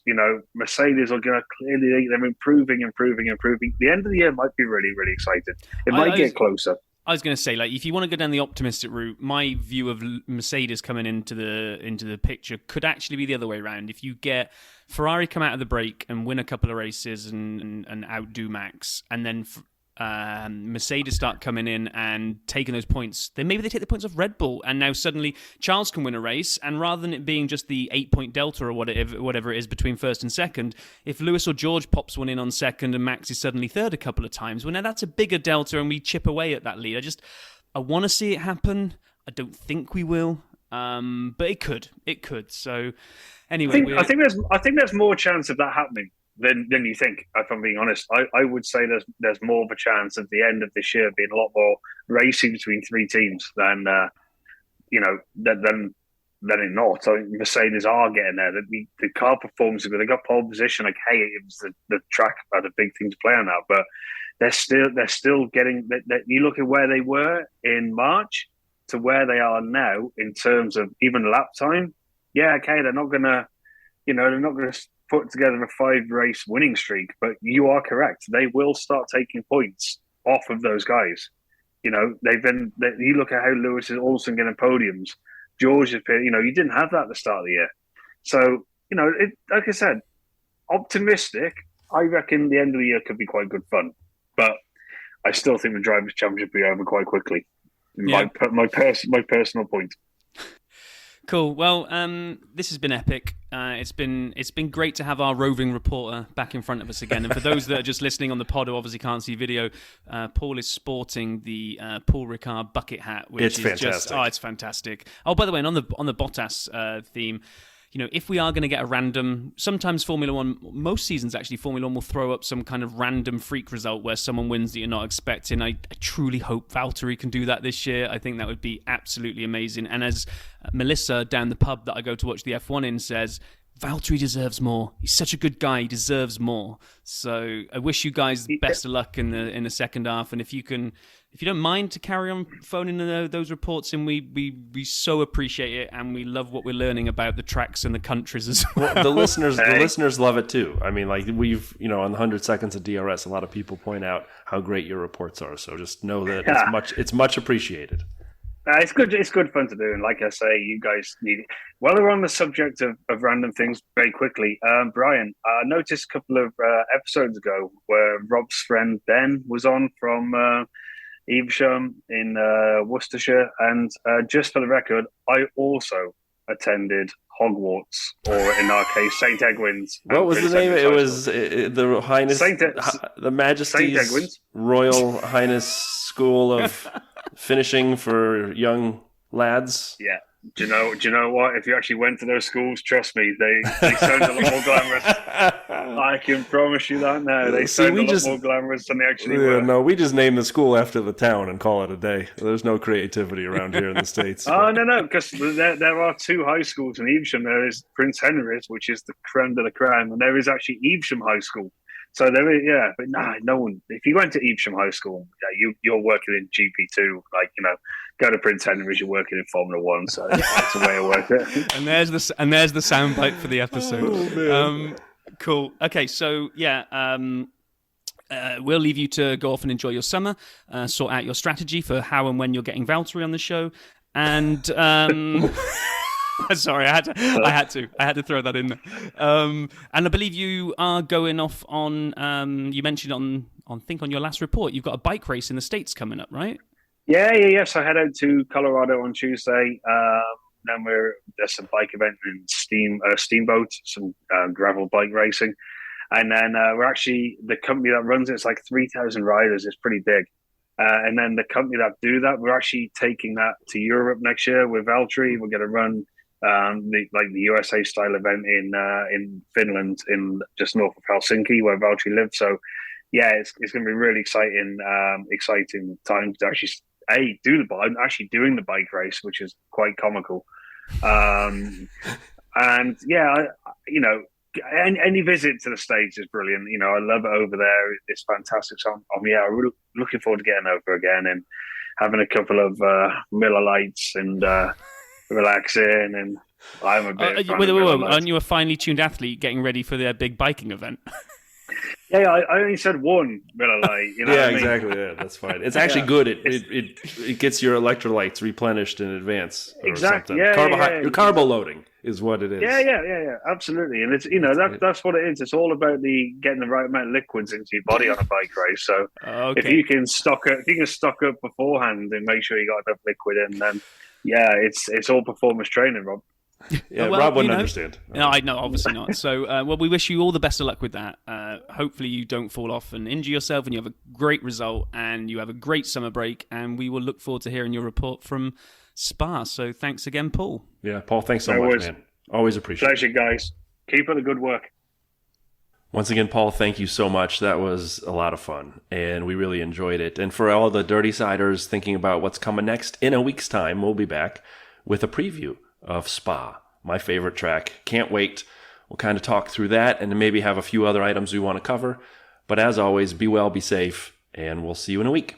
Mercedes are going to clearly, they're improving. The end of the year might be really, really exciting. It might get closer. I was going to say, if you want to go down the optimistic route, my view of Mercedes coming into the picture could actually be the other way around. If you get Ferrari come out of the break and win a couple of races and outdo Max, and then Mercedes start coming in and taking those points, then maybe they take the points off Red Bull, and now suddenly Charles can win a race, and rather than it being just the 8-point delta or whatever it is between first and second, if Lewis or George pops one in on second and Max is suddenly third a couple of times, well, now that's a bigger delta and we chip away at that lead. I want to see it happen. I don't think we will, but it could. So anyway, I think there's more chance of that happening than you think, if I'm being honest. I would say there's more of a chance at the end of this year being a lot more racing between 3 teams than it not. So Mercedes are getting there. The car performs good. They got pole position. It was the track had a big thing to play on that, but they're still getting that. You look at where they were in March to where they are now in terms of even lap time. Yeah, okay, they're not gonna put together a 5-race winning streak, but you are correct. They will start taking points off of those guys. You look at how Lewis is also getting podiums. George has been, you didn't have that at the start of the year. So, like I said, optimistic. I reckon the end of the year could be quite good fun, but I still think the Drivers' Championship will be over quite quickly. Yeah. My personal point. Cool. Well, this has been epic. It's been great to have our roving reporter back in front of us again. And for those that are just listening on the pod who obviously can't see video, Paul is sporting the Paul Ricard bucket hat, which is fantastic. It's fantastic. Oh, by the way, and on the Bottas theme, if we are going to get a random, sometimes Formula One, most seasons actually, Formula One will throw up some kind of random freak result where someone wins that you're not expecting. I truly hope Valtteri can do that this year. I think that would be absolutely amazing. And as Melissa down the pub that I go to watch the F1 in says, Valtteri deserves more. He's such a good guy. He deserves more. So I wish you guys the best of luck in the second half. And if you don't mind to carry on phoning those reports in, we so appreciate it, and we love what we're learning about the tracks and the countries as well. The listeners love it too. I mean, like we've on the 100 seconds of DRS, a lot of people point out how great your reports are. So just know that it's much appreciated. It's good. It's good fun to do, and like I say, you guys need it. While we're on the subject of random things, very quickly, Brian, I noticed a couple of episodes ago where Rob's friend Ben was on from Evesham in Worcestershire, and just for the record, I also attended Hogwarts, or in our case, St. Egwin's. What was the name? It was the Highness, the Majesty's Royal Highness School of Finishing for Young Lads. Yeah. Do you know what? If you actually went to those schools, trust me, they sound a lot more glamorous. I can promise you that now. They sound a lot more glamorous than they actually were. No, we just name the school after the town and call it a day. There's no creativity around here in the States. Oh, no, because there are two high schools in Evesham. There is Prince Henry's, which is the creme de la creme, and there is actually Evesham High School. So there is, but no one. If you went to Evesham High School, you're working in GP2, go to Prince Henry's, you're working in Formula One. So that's the way I work it. And there's the soundbite for the episode. Cool. Okay, so we'll leave you to go off and enjoy your summer, sort out your strategy for how and when you're getting Valtteri on the show, and sorry, I had to throw that in there. And I believe you are going off on. You mentioned on your last report, you've got a bike race in the States coming up, right? Yeah. So I head out to Colorado on Tuesday. Then there's a bike event in Steamboat, some gravel bike racing, and then we're actually the company that runs it's like 3,000 riders. It's pretty big. And then the company that do that, we're actually taking that to Europe next year with Valtteri. We're going to run the USA style event in Finland, in just north of Helsinki, where Valtteri lives. So yeah, it's going to be really exciting time to actually do the bike. I'm actually doing the bike race, which is quite comical. And yeah, any visit to the States is brilliant. I love it over there. It's fantastic. So I'm really looking forward to getting over again and having a couple of Miller Lights and relaxing. And I'm a bit. Aren't you a finely tuned athlete getting ready for their big biking event? Yeah, I only said one Miller Lite. Exactly. Yeah, that's fine. It's actually good. It gets your electrolytes replenished in advance. Exactly. Your carbo loading is what it is. Yeah. Absolutely. And it's that's what it is. It's all about getting the right amount of liquids into your body on a bike race. So if you can stock up beforehand and make sure you got enough liquid in, then it's all performance training, Rob. Yeah, Rob wouldn't understand. No, obviously not. So, we wish you all the best of luck with that. Hopefully you don't fall off and injure yourself, and you have a great result, and you have a great summer break, and we will look forward to hearing your report from Spa. So thanks again, Paul. Yeah, Paul, thanks so much, man. Always appreciate it. Pleasure, guys. Keep up the good work. Once again, Paul, thank you so much. That was a lot of fun, and we really enjoyed it. And for all the Dirty Siders thinking about what's coming next, in a week's time, we'll be back with a preview of Spa, my favorite track. Can't wait. We'll kind of talk through that and maybe have a few other items we want to cover. But as always, be well, be safe, and we'll see you in a week.